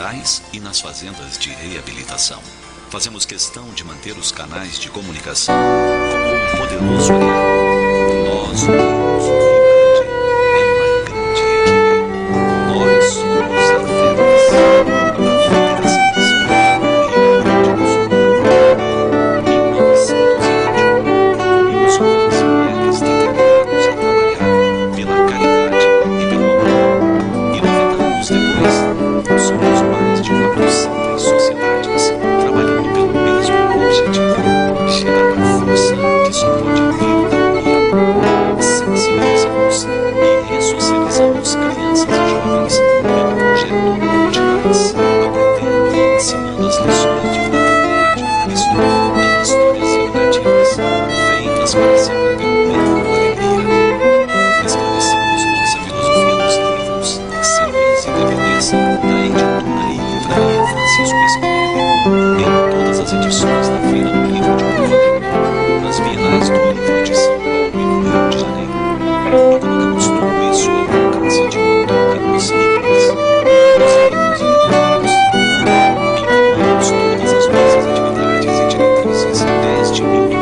rurais e nas fazendas de reabilitação. Fazemos questão de manter os canais de comunicação como um poderoso aliado. Nós unimos o Rio Grande em uma grande equipe. Nós somos a FEDES, a Federação Desportiva do Rio Grande do Sul. Em 1921, os homens e mulheres determinados a trabalhar pela caridade e pelo amor. E 90 anos depois, somos mais de 400 sociedades trabalhando pelo mesmo objetivo: gerar a força que só pode vir da união. Sensibilizamos e ressocializamos crianças e jovens pelo projeto Multilares, aprendendo e ensinando as lições de fraternidade, estudando em histórias educativas, feitas para se aprender com alegria. Esclarecemos nossa filosofia nos livros Civis e Devidez, da editora e livraria Francisco Spinelli, em todas as edições da Feira do Livro de Porto Alegre, nas Bienais do Livro de São Paulo e no Rio de Janeiro. E colocamos tudo isso ao alcance de pequenos ícones, os livros e educados. Informamos todas as nossas atividades e diretrizes desde 1934,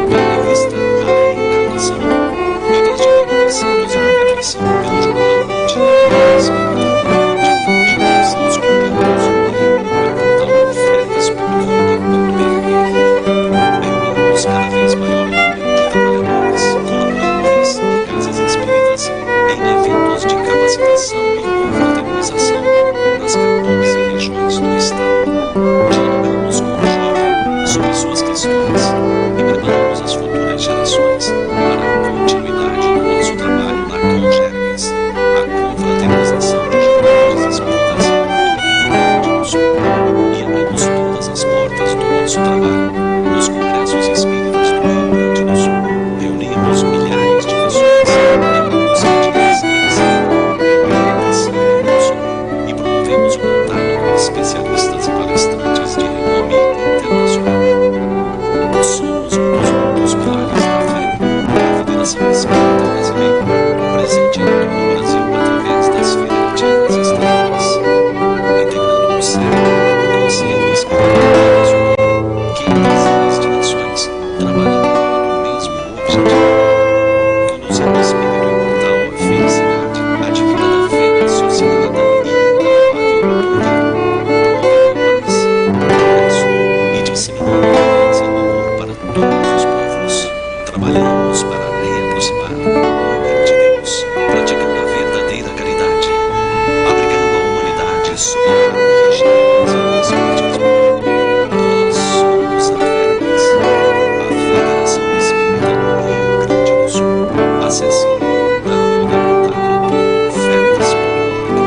pela revista A Reencarnação, e desde 1995 pelo jornal Multilares, de fugidos aos conteúdos no portal fedes.org.br. Reunimos cada vez maior número de trabalhadores, colaboradores e casas espíritas em eventos de capacitação e confraternização nas 14 regiões do estado. Dialogamos com o jovem sobre suas questões e preparamos as futuras gerações para a continuidade do nosso trabalho na Congergues, a confraternização de juventudes espíritas do Rio Grande do Sul. E abrimos todas as portas do nosso trabalho nos congressos espíritas do Rio Grande do Sul. Reunimos milhares de pessoas em busca de esclarecimento, orientação e curso, e promovemos o contato com especialistas e palestrantes de renome internacional. Somos um dos pilares da fé, a Federação Espírita Brasileira, presente em todo o Brasil através das federativas estaduais, integrando o cérebro do Conselho Espírita Nacional, que em dezenas de nações trabalham pelo mesmo objetivo: conduzir o espírito imortal à felicidade, advinda da fé raciocinada e inenarrável do promovendo paz, progresso e disseminando a paz e o amor para todos os povos. Trabalhamos para reaproximar o homem de Deus, praticando a verdadeira caridade, abrigando a humanidade sob a vigilância do Espiritismo. Nós somos a FEDES, a Federação Espírita do Rio Grande do Sul. Acesse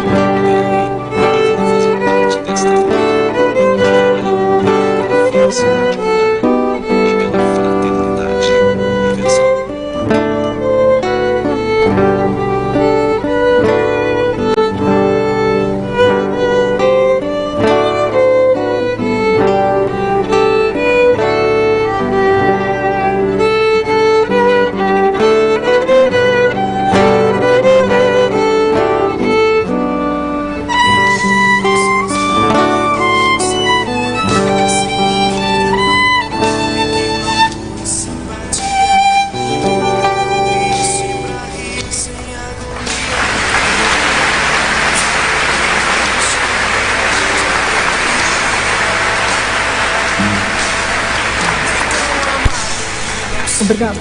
www.fedes.org.br e venha fazer parte desta família, trabalhando pela felicidade humana e pela fraternidade universal. Obrigado.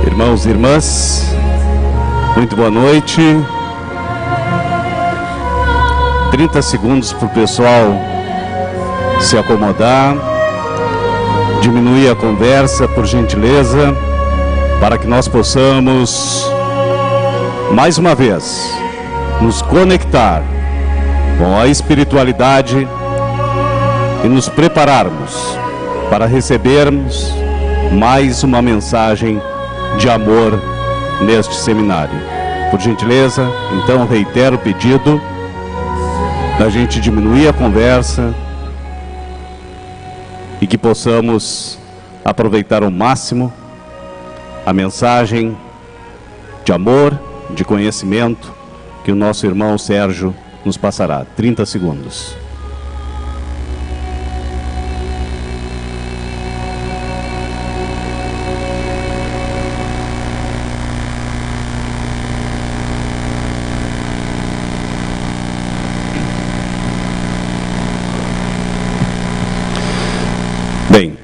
Irmãos e irmãs, muito boa noite. 30 segundos para o pessoal se acomodar, diminuir a conversa, por gentileza, para que nós possamos, mais uma vez, nos conectar com a espiritualidade e nos prepararmos para recebermos mais uma mensagem de amor neste seminário. Por gentileza, então reitero o pedido da gente diminuir a conversa e que possamos aproveitar ao máximo a mensagem de amor, de conhecimento que o nosso irmão Sérgio nos passará. 30 segundos. Bem,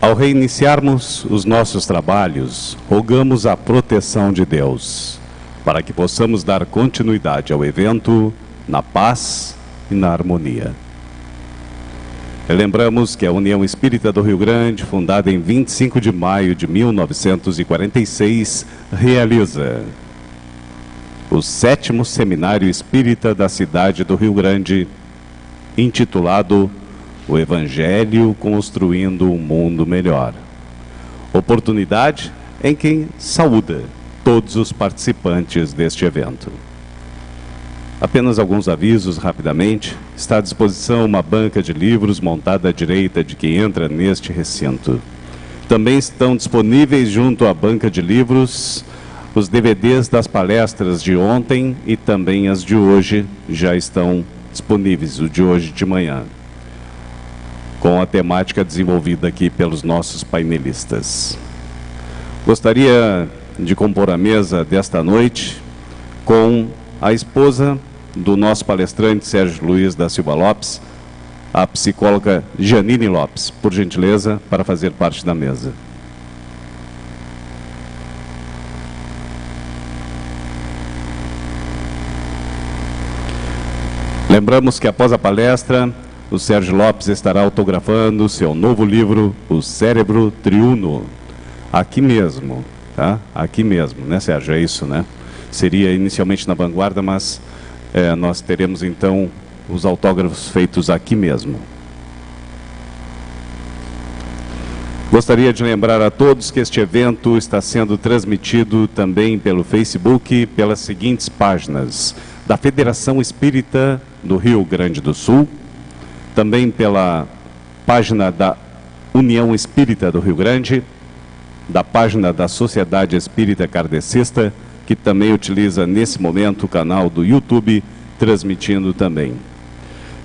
ao reiniciarmos os nossos trabalhos, rogamos a proteção de Deus, para que possamos dar continuidade ao evento na paz e na harmonia. Lembramos que a União Espírita do Rio Grande, fundada em 25 de maio de 1946, realiza o 7º Seminário Espírita da cidade do Rio Grande, intitulado O Evangelho Construindo um Mundo Melhor. Oportunidade em que saúda todos os participantes deste evento. Apenas alguns avisos rapidamente. Está à disposição uma banca de livros montada à direita de quem entra neste recinto. Também estão disponíveis junto à banca de livros os DVDs das palestras de ontem e também as de hoje já estão disponíveis, o de hoje de manhã, com a temática desenvolvida aqui pelos nossos painelistas. Gostaria de compor a mesa desta noite com a esposa do nosso palestrante Sérgio Luiz da Silva Lopes, a psicóloga Janine Lopes, por gentileza, para fazer parte da mesa. Lembramos que após a palestra, o Sérgio Lopes estará autografando seu novo livro, O Cérebro Triuno. Aqui mesmo, tá? Aqui mesmo, né, Sérgio? É isso, né? Seria inicialmente na Vanguarda, mas nós teremos então os autógrafos feitos aqui mesmo. Gostaria de lembrar a todos que este evento está sendo transmitido também pelo Facebook, pelas seguintes páginas: da Federação Espírita do Rio Grande do Sul, também pela página da União Espírita do Rio Grande, da página da Sociedade Espírita Kardecista, que também utiliza nesse momento o canal do YouTube, transmitindo também.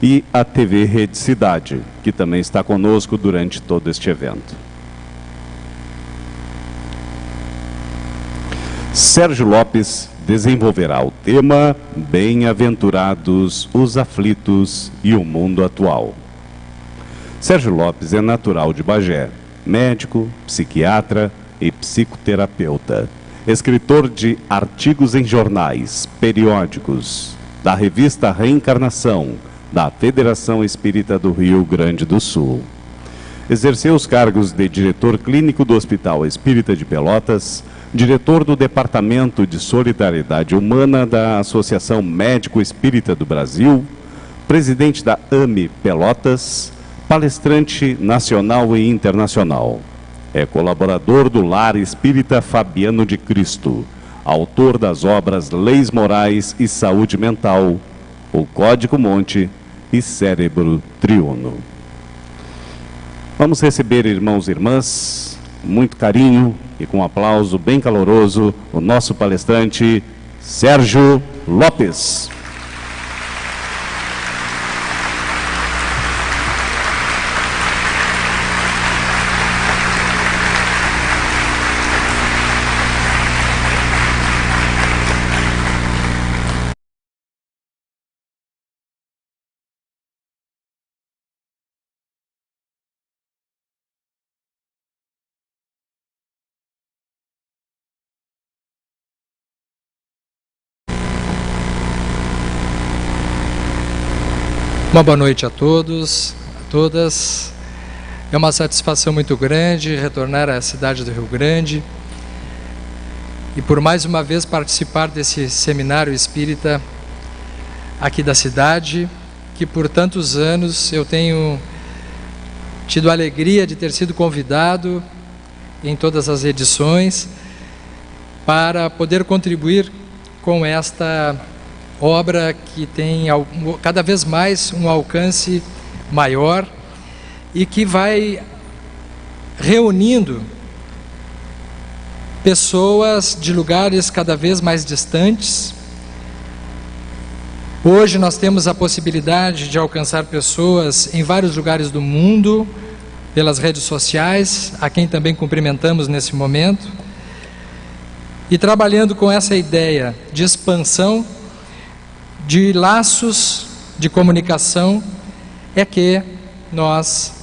E a TV Rede Cidade, que também está conosco durante todo este evento. Sérgio Lopes desenvolverá o tema Bem-aventurados os aflitos e o mundo atual. Sérgio Lopes é natural de Bagé, médico, psiquiatra e psicoterapeuta, escritor de artigos em jornais, periódicos, da revista Reencarnação, da Federação Espírita do Rio Grande do Sul. Exerceu os cargos de diretor clínico do Hospital Espírita de Pelotas, diretor do Departamento de Solidariedade Humana da Associação Médico Espírita do Brasil, presidente da AME Pelotas, palestrante nacional e internacional. É colaborador do Lar Espírita Fabiano de Cristo, autor das obras Leis Morais e Saúde Mental, O Código Monte e Cérebro Triuno. Vamos receber, irmãos e irmãs, muito carinho e com um aplauso bem caloroso, o nosso palestrante Sérgio Lopes. Uma boa noite a todos, a todas. É uma satisfação muito grande retornar à cidade do Rio Grande e por mais uma vez participar desse seminário espírita aqui da cidade, que por tantos anos eu tenho tido a alegria de ter sido convidado em todas as edições para poder contribuir com esta obra que tem cada vez mais um alcance maior e que vai reunindo pessoas de lugares cada vez mais distantes. Hoje nós temos a possibilidade de alcançar pessoas em vários lugares do mundo pelas redes sociais, a quem também cumprimentamos nesse momento, e trabalhando com essa ideia de expansão de laços de comunicação, é que nós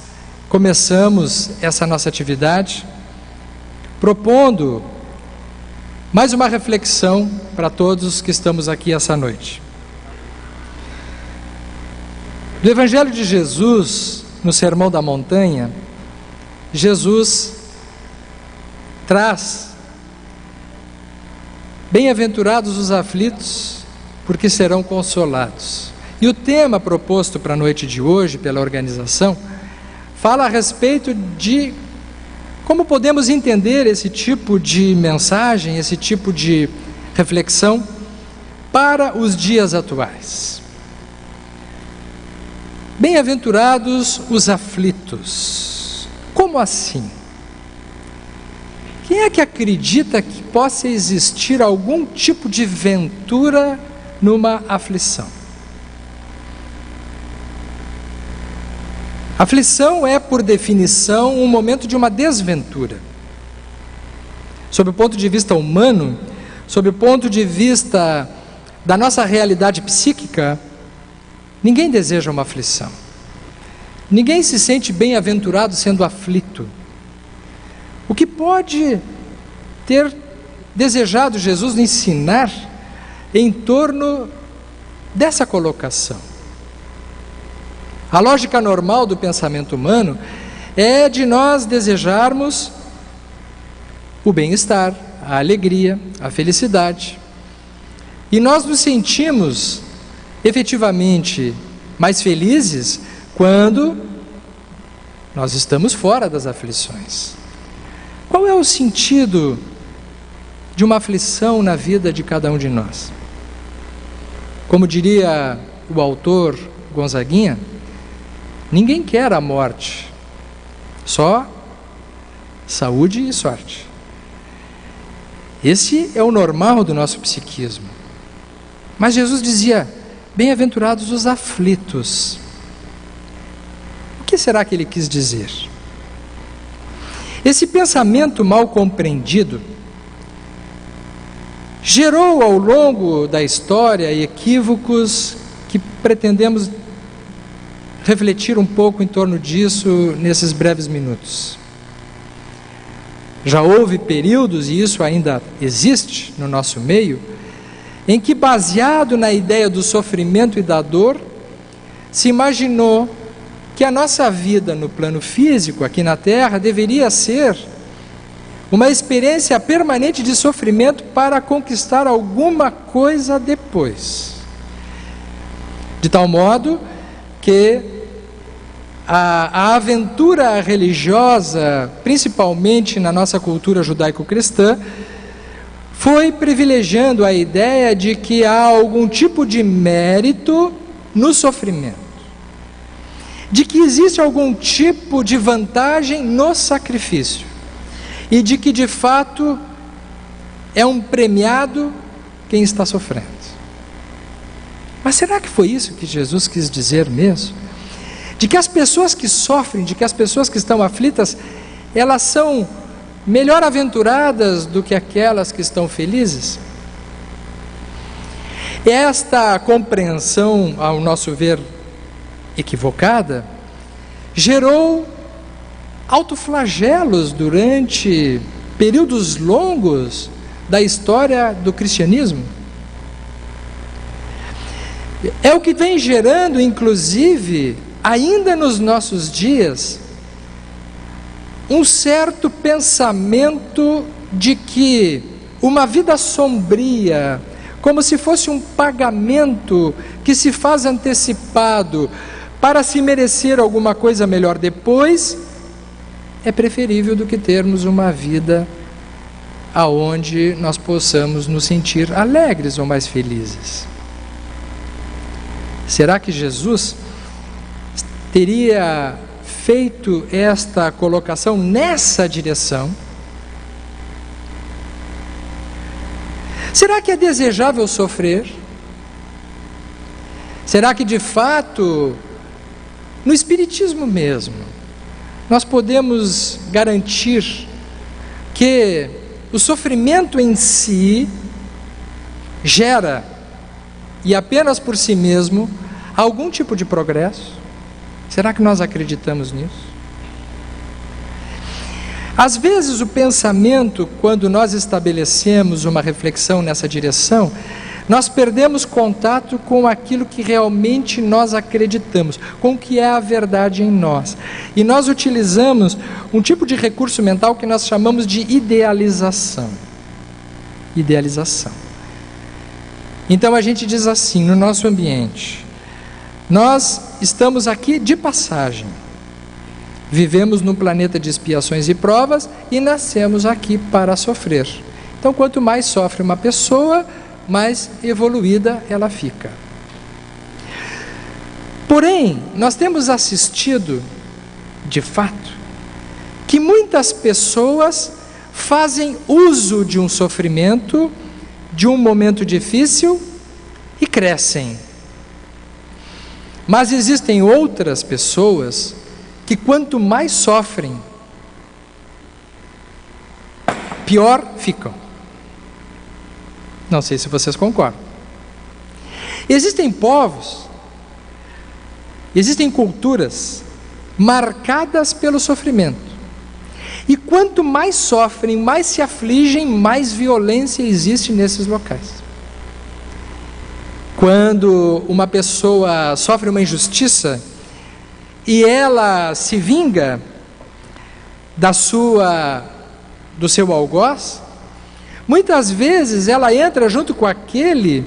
começamos essa nossa atividade propondo mais uma reflexão para todos que estamos aqui essa noite. Do Evangelho de Jesus, no Sermão da Montanha, Jesus traz: bem-aventurados os aflitos, porque serão consolados. E o tema proposto para a noite de hoje pela organização fala a respeito de como podemos entender esse tipo de mensagem, esse tipo de reflexão para os dias atuais. Bem-aventurados os aflitos. Como assim? Quem é que acredita que possa existir algum tipo de ventura numa aflição? Aflição é, por definição, um momento de uma desventura. Sob o ponto de vista humano, sob o ponto de vista da nossa realidade psíquica, ninguém deseja uma aflição. Ninguém se sente bem-aventurado sendo aflito. O que pode ter desejado Jesus ensinar em torno dessa colocação? A lógica normal do pensamento humano é de nós desejarmos o bem-estar, a alegria, a felicidade. E nós nos sentimos efetivamente mais felizes quando nós estamos fora das aflições. Qual é o sentido de uma aflição na vida de cada um de nós? Como diria o autor Gonzaguinha, ninguém quer a morte, só saúde e sorte. Esse é o normal do nosso psiquismo. Mas Jesus dizia: bem-aventurados os aflitos. O que será que ele quis dizer? Esse pensamento mal compreendido gerou ao longo da história equívocos que pretendemos refletir um pouco em torno disso nesses breves minutos. Já houve períodos, e isso ainda existe no nosso meio, em que, baseado na ideia do sofrimento e da dor, se imaginou que a nossa vida no plano físico, aqui na Terra, deveria ser uma experiência permanente de sofrimento para conquistar alguma coisa depois. De tal modo que a aventura religiosa, principalmente na nossa cultura judaico-cristã, foi privilegiando a ideia de que há algum tipo de mérito no sofrimento, de que existe algum tipo de vantagem no sacrifício, e de que de fato é um premiado quem está sofrendo. Mas será que foi isso que Jesus quis dizer mesmo? De que as pessoas que sofrem, de que as pessoas que estão aflitas, elas são melhor aventuradas do que aquelas que estão felizes? Esta compreensão, ao nosso ver, equivocada, gerou autoflagelos durante períodos longos da história do cristianismo. É o que vem gerando, inclusive, ainda nos nossos dias, um certo pensamento de que uma vida sombria, como se fosse um pagamento que se faz antecipado para se merecer alguma coisa melhor depois, é preferível do que termos uma vida aonde nós possamos nos sentir alegres ou mais felizes. Será que Jesus teria feito esta colocação nessa direção? Será que é desejável sofrer? Será que de fato, no Espiritismo mesmo, nós podemos garantir que o sofrimento em si gera, e apenas por si mesmo, algum tipo de progresso? Será que nós acreditamos nisso? Às vezes o pensamento, quando nós estabelecemos uma reflexão nessa direção, nós perdemos contato com aquilo que realmente nós acreditamos, com o que é a verdade em nós. E nós utilizamos um tipo de recurso mental que nós chamamos de idealização. Idealização. Então a gente diz assim, no nosso ambiente: nós estamos aqui de passagem, vivemos num planeta de expiações e provas e nascemos aqui para sofrer. Então, quanto mais sofre uma pessoa, mais evoluída ela fica. Porém, nós temos assistido, de fato, que muitas pessoas fazem uso de um sofrimento, de um momento difícil e crescem. Mas existem outras pessoas que quanto mais sofrem, pior ficam. Não sei se vocês concordam. Existem povos, existem culturas marcadas pelo sofrimento. E quanto mais sofrem, mais se afligem, mais violência existe nesses locais. Quando uma pessoa sofre uma injustiça e ela se vinga do seu algoz, muitas vezes ela entra junto com aquele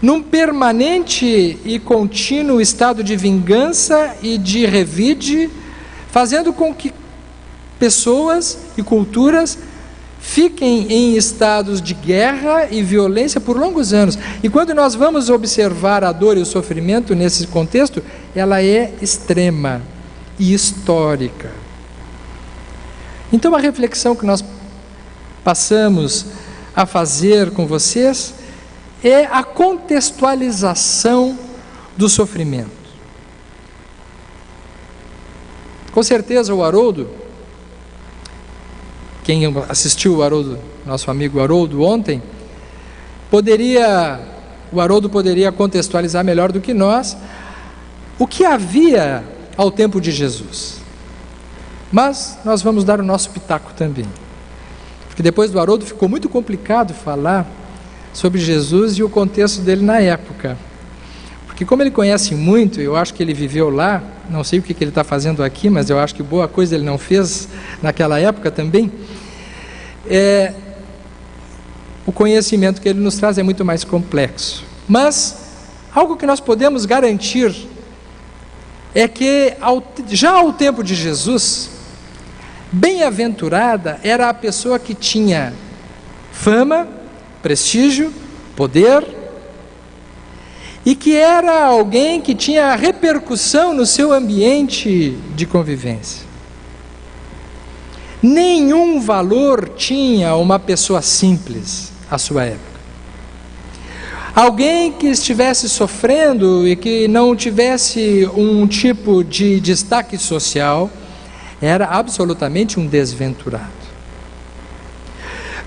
num permanente e contínuo estado de vingança e de revide, fazendo com que pessoas e culturas fiquem em estados de guerra e violência por longos anos. E quando nós vamos observar a dor e o sofrimento nesse contexto, ela é extrema e histórica. Então a reflexão que nós passamos a fazer com vocês é a contextualização do sofrimento. Com certeza o Haroldo, quem assistiu o Haroldo, nosso amigo Haroldo ontem, o Haroldo poderia contextualizar melhor do que nós o que havia ao tempo de Jesus. Mas nós vamos dar o nosso pitaco também, porque depois do Haroldo ficou muito complicado falar sobre Jesus e o contexto dele na época, porque como ele conhece muito, eu acho que ele viveu lá, não sei o que ele está fazendo aqui, mas eu acho que boa coisa ele não fez naquela época também. O conhecimento que ele nos traz é muito mais complexo, mas algo que nós podemos garantir é que já ao tempo de Jesus, bem-aventurada era a pessoa que tinha fama, prestígio, poder, e que era alguém que tinha repercussão no seu ambiente de convivência. Nenhum valor tinha uma pessoa simples à sua época. Alguém que estivesse sofrendo e que não tivesse um tipo de destaque social era absolutamente um desventurado.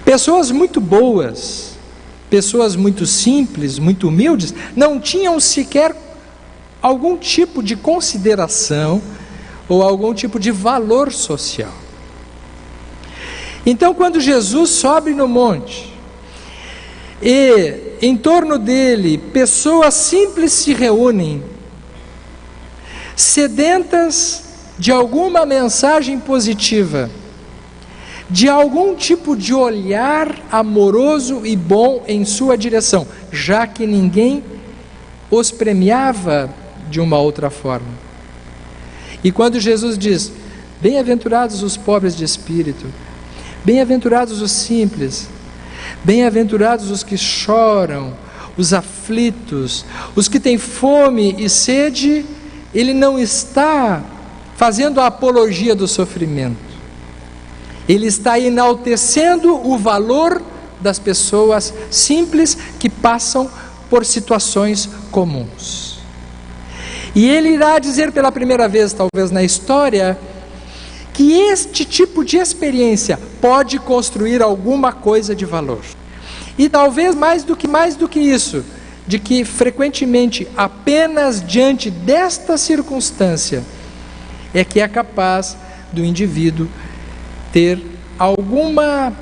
Pessoas muito boas, pessoas muito simples, muito humildes, não tinham sequer algum tipo de consideração ou algum tipo de valor social. Então, quando Jesus sobe no monte e em torno dele pessoas simples se reúnem, sedentas de alguma mensagem positiva, de algum tipo de olhar amoroso e bom em sua direção, já que ninguém os premiava de uma outra forma. E quando Jesus diz: bem-aventurados os pobres de espírito, bem-aventurados os simples, bem-aventurados os que choram, os aflitos, os que têm fome e sede, ele não está fazendo a apologia do sofrimento. Ele está enaltecendo o valor das pessoas simples que passam por situações comuns. E ele irá dizer pela primeira vez, talvez na história, que este tipo de experiência pode construir alguma coisa de valor. E talvez mais do que isso, de que frequentemente apenas diante desta circunstância é que é capaz do indivíduo ter alguma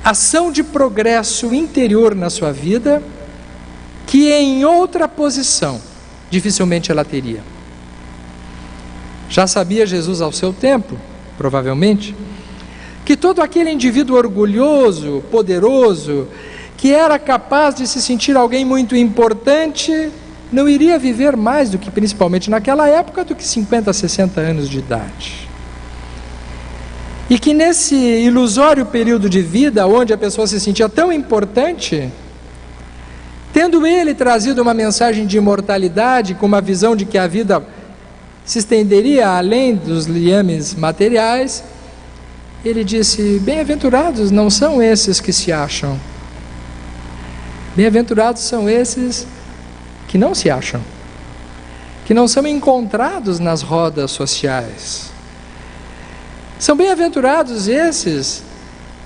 ação de progresso interior na sua vida que em outra posição dificilmente ela teria. Já sabia Jesus ao seu tempo, provavelmente, que todo aquele indivíduo orgulhoso, poderoso, que era capaz de se sentir alguém muito importante, não iria viver mais do que, principalmente naquela época, do que 50, 60 anos de idade. E que nesse ilusório período de vida, onde a pessoa se sentia tão importante, tendo ele trazido uma mensagem de imortalidade, com uma visão de que a vida se estenderia além dos liames materiais, ele disse: bem-aventurados não são esses que se acham, bem-aventurados são esses que não se acham. que não são encontrados nas rodas sociais. São bem-aventurados esses,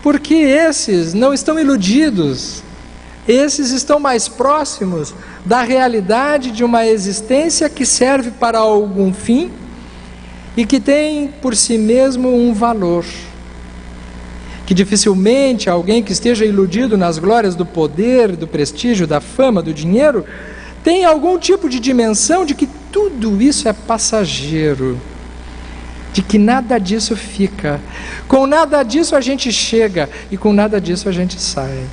porque esses não estão iludidos, esses estão mais próximos da realidade de uma existência que serve para algum fim e que tem por si mesmo um valor. Que dificilmente alguém que esteja iludido nas glórias do poder, do prestígio, da fama, do dinheiro, tem algum tipo de dimensão de que tudo isso é passageiro, de que nada disso fica, com nada disso a gente chega e com nada disso a gente sai.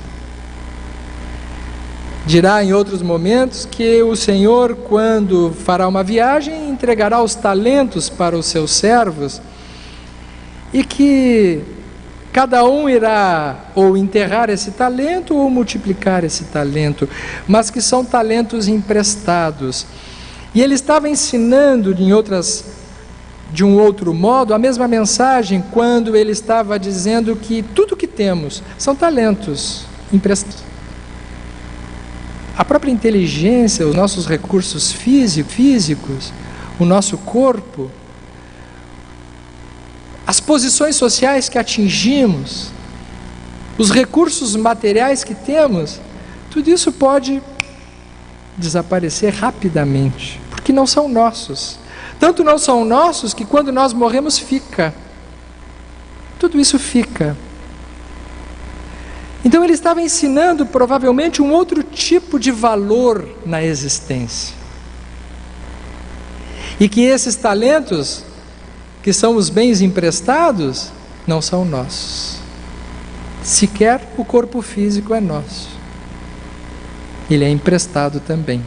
Dirá em outros momentos que o Senhor, quando fará uma viagem, entregará os talentos para os seus servos e que cada um irá ou enterrar esse talento ou multiplicar esse talento, mas que são talentos emprestados. E ele estava ensinando de um outro modo a mesma mensagem quando ele estava dizendo que tudo que temos são talentos emprestados. A própria inteligência, os nossos recursos físicos, o nosso corpo, as posições sociais que atingimos, os recursos materiais que temos, tudo isso pode desaparecer rapidamente, porque não são nossos. Tanto não são nossos que quando nós morremos fica. Tudo isso fica. Então ele estava ensinando provavelmente um outro tipo de valor na existência. E que esses talentos, que são os bens emprestados, não são nossos. Sequer o corpo físico é nosso. Ele é emprestado também.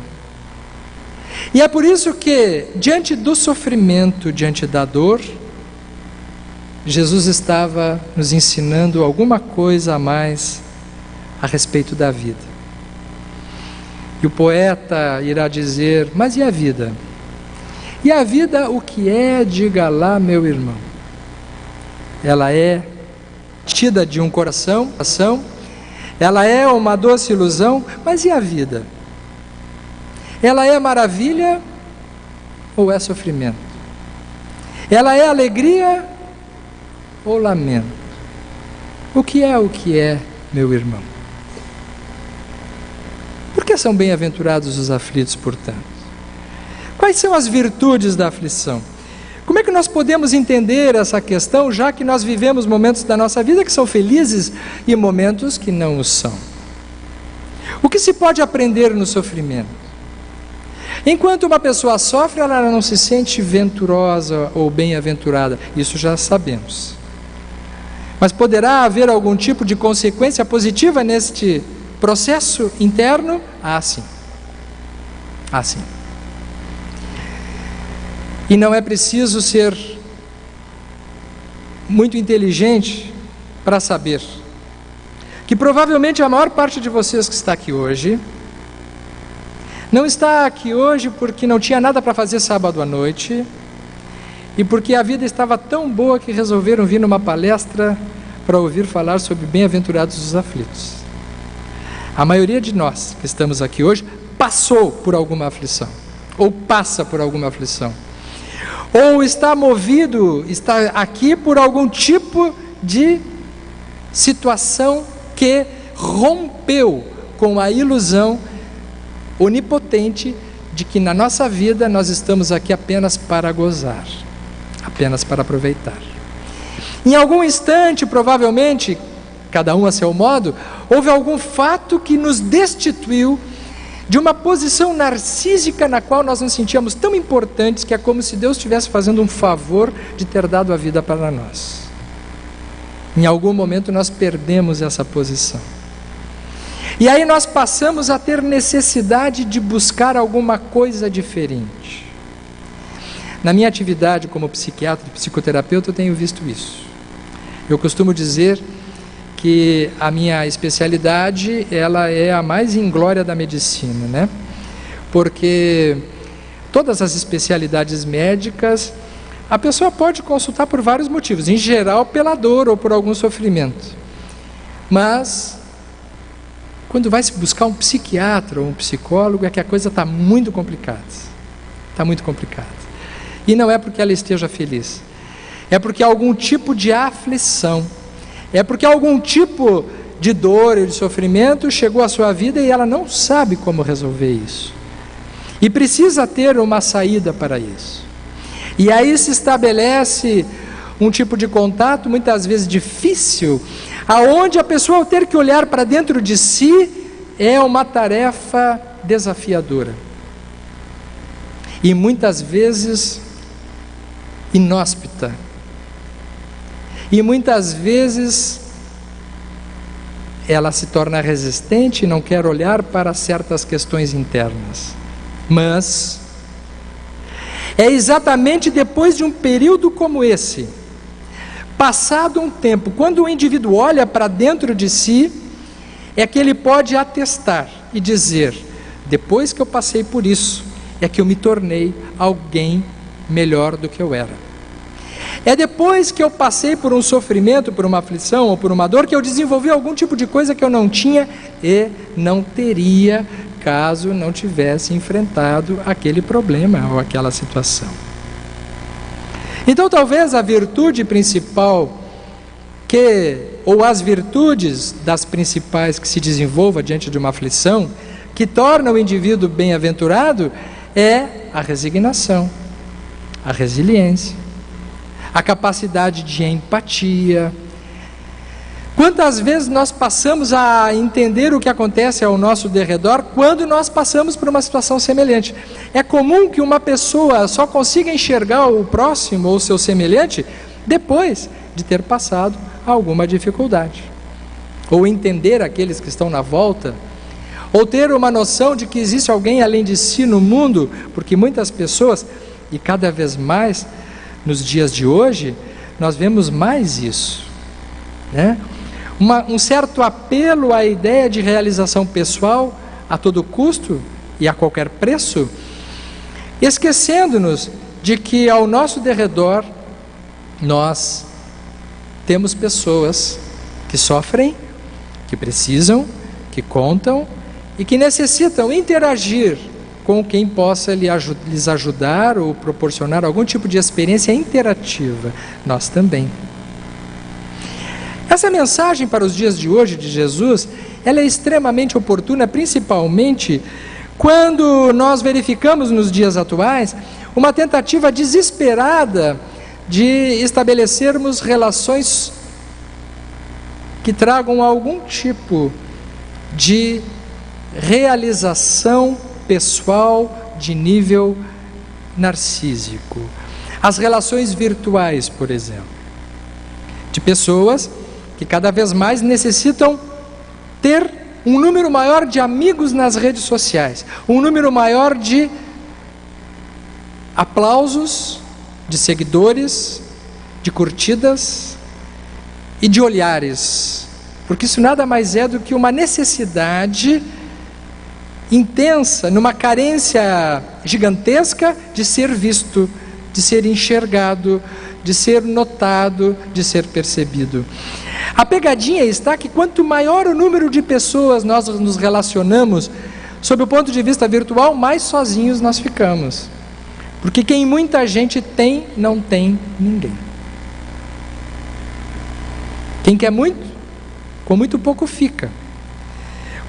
E é por isso que, diante do sofrimento, diante da dor, Jesus estava nos ensinando alguma coisa a mais a respeito da vida. E o poeta irá dizer: mas e a vida? E a vida o que é? Diga lá, meu irmão. Ela é tida de um coração, ela é uma doce ilusão, mas e a vida? Ela é maravilha ou é sofrimento? Ela é alegria ou lamento? O que é, meu irmão? Por que são bem-aventurados os aflitos, portanto? Quais são as virtudes da aflição? Como é que nós podemos entender essa questão, já que nós vivemos momentos da nossa vida que são felizes e momentos que não o são? O que se pode aprender no sofrimento? Enquanto uma pessoa sofre, ela não se sente venturosa ou bem-aventurada, isso já sabemos. Mas poderá haver algum tipo de consequência positiva neste processo interno? Sim. Sim. E não é preciso ser muito inteligente para saber que provavelmente a maior parte de vocês que está aqui hoje não está aqui hoje porque não tinha nada para fazer sábado à noite e porque a vida estava tão boa que resolveram vir numa palestra para ouvir falar sobre bem-aventurados os aflitos. A maioria de nós que estamos aqui hoje passou por alguma aflição, ou passa por alguma aflição, ou está movido, está aqui por algum tipo de situação que rompeu com a ilusão onipotente de que na nossa vida nós estamos aqui apenas para gozar, apenas para aproveitar. Em algum instante, provavelmente, cada um a seu modo, houve algum fato que nos destituiu de uma posição narcísica na qual nós nos sentíamos tão importantes que é como se Deus estivesse fazendo um favor de ter dado a vida para nós. Em algum momento nós perdemos essa posição. E aí nós passamos a ter necessidade de buscar alguma coisa diferente. Na minha atividade como psiquiatra e psicoterapeuta eu tenho visto isso. Eu costumo dizer que a minha especialidade ela é a mais inglória da medicina, né? Porque todas as especialidades médicas a pessoa pode consultar por vários motivos, em geral pela dor ou por algum sofrimento. Mas quando vai se buscar um psiquiatra ou um psicólogo é que a coisa está muito complicada. está muito complicado. E não é porque ela esteja feliz, é porque algum tipo de aflição, é porque algum tipo de dor e de sofrimento chegou à sua vida e ela não sabe como resolver isso. E precisa ter uma saída para isso. E aí se estabelece um tipo de contato, muitas vezes difícil, aonde a pessoa, ao ter que olhar para dentro de si, é uma tarefa desafiadora. E muitas vezes inóspita. E muitas vezes ela se torna resistente e não quer olhar para certas questões internas. Mas é exatamente depois de um período como esse, passado um tempo, quando o indivíduo olha para dentro de si, é que ele pode atestar e dizer: depois que eu passei por isso, é que eu me tornei alguém melhor do que eu era. É depois que eu passei por um sofrimento, por uma aflição ou por uma dor, que eu desenvolvi algum tipo de coisa que eu não tinha e não teria, caso não tivesse enfrentado aquele problema ou aquela situação. Então talvez a virtude principal ou as virtudes das principais que se desenvolva diante de uma aflição, que torna o indivíduo bem-aventurado, é a resignação, a resiliência, a capacidade de empatia. Quantas vezes nós passamos a entender o que acontece ao nosso derredor quando nós passamos por uma situação semelhante? É comum que uma pessoa só consiga enxergar o próximo ou o seu semelhante depois de ter passado alguma dificuldade, ou entender aqueles que estão na volta, ou ter uma noção de que existe alguém além de si no mundo, porque muitas pessoas, e cada vez mais nos dias de hoje, nós vemos mais isso, né? Um certo apelo à ideia de realização pessoal a todo custo e a qualquer preço, esquecendo-nos de que ao nosso derredor nós temos pessoas que sofrem, que precisam, que contam e que necessitam interagir com quem possa lhes ajudar ou proporcionar algum tipo de experiência interativa. Nós também. Essa mensagem para os dias de hoje de Jesus, ela é extremamente oportuna, principalmente quando nós verificamos nos dias atuais uma tentativa desesperada de estabelecermos relações que tragam algum tipo de realização pessoal de nível narcísico. As relações virtuais, por exemplo, de pessoas que cada vez mais necessitam ter um número maior de amigos nas redes sociais, um número maior de aplausos, de seguidores, de curtidas e de olhares, porque isso nada mais é do que uma necessidade intensa, numa carência gigantesca de ser visto, de ser enxergado, de ser notado, de ser percebido. A pegadinha está que quanto maior o número de pessoas nós nos relacionamos, sob o ponto de vista virtual, mais sozinhos nós ficamos. Porque quem muita gente tem, não tem ninguém. Quem quer muito, com muito pouco fica.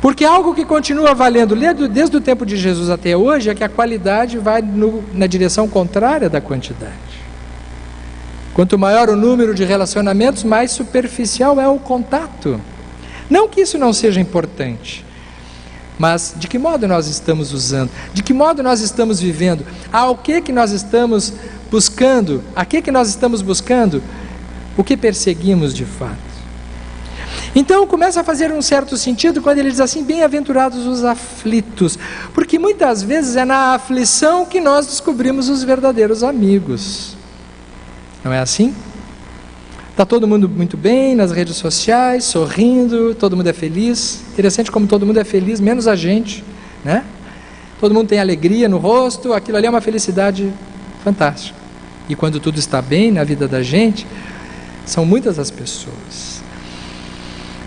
Porque algo que continua valendo desde o tempo de Jesus até hoje é que a qualidade vai na direção contrária da quantidade. Quanto maior o número de relacionamentos, mais superficial é o contato. Não que isso não seja importante, mas de que modo nós estamos usando? De que modo nós estamos vivendo? Ao que nós estamos buscando? A que nós estamos buscando? O que perseguimos de fato? Então começa a fazer um certo sentido quando ele diz assim: bem-aventurados os aflitos, porque muitas vezes é na aflição que nós descobrimos os verdadeiros amigos. Não é assim? Está todo mundo muito bem nas redes sociais, sorrindo, todo mundo é feliz. Interessante como todo mundo é feliz, menos a gente, né? Todo mundo tem alegria no rosto, aquilo ali é uma felicidade fantástica. E quando tudo está bem na vida da gente, são muitas as pessoas.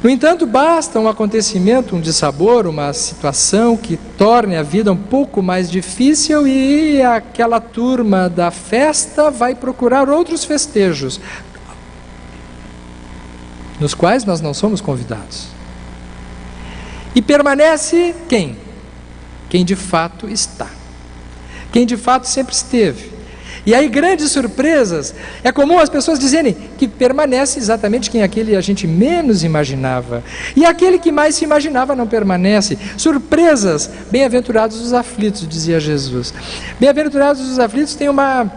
No entanto, basta um acontecimento, um dissabor, uma situação que torne a vida um pouco mais difícil e aquela turma da festa vai procurar outros festejos, nos quais nós não somos convidados. E permanece quem? Quem de fato está. Quem de fato sempre esteve. E aí, grandes surpresas. É comum as pessoas dizerem que permanece exatamente quem aquele a gente menos imaginava. E aquele que mais se imaginava não permanece. Surpresas. Bem-aventurados os aflitos, dizia Jesus. Bem-aventurados os aflitos têm uma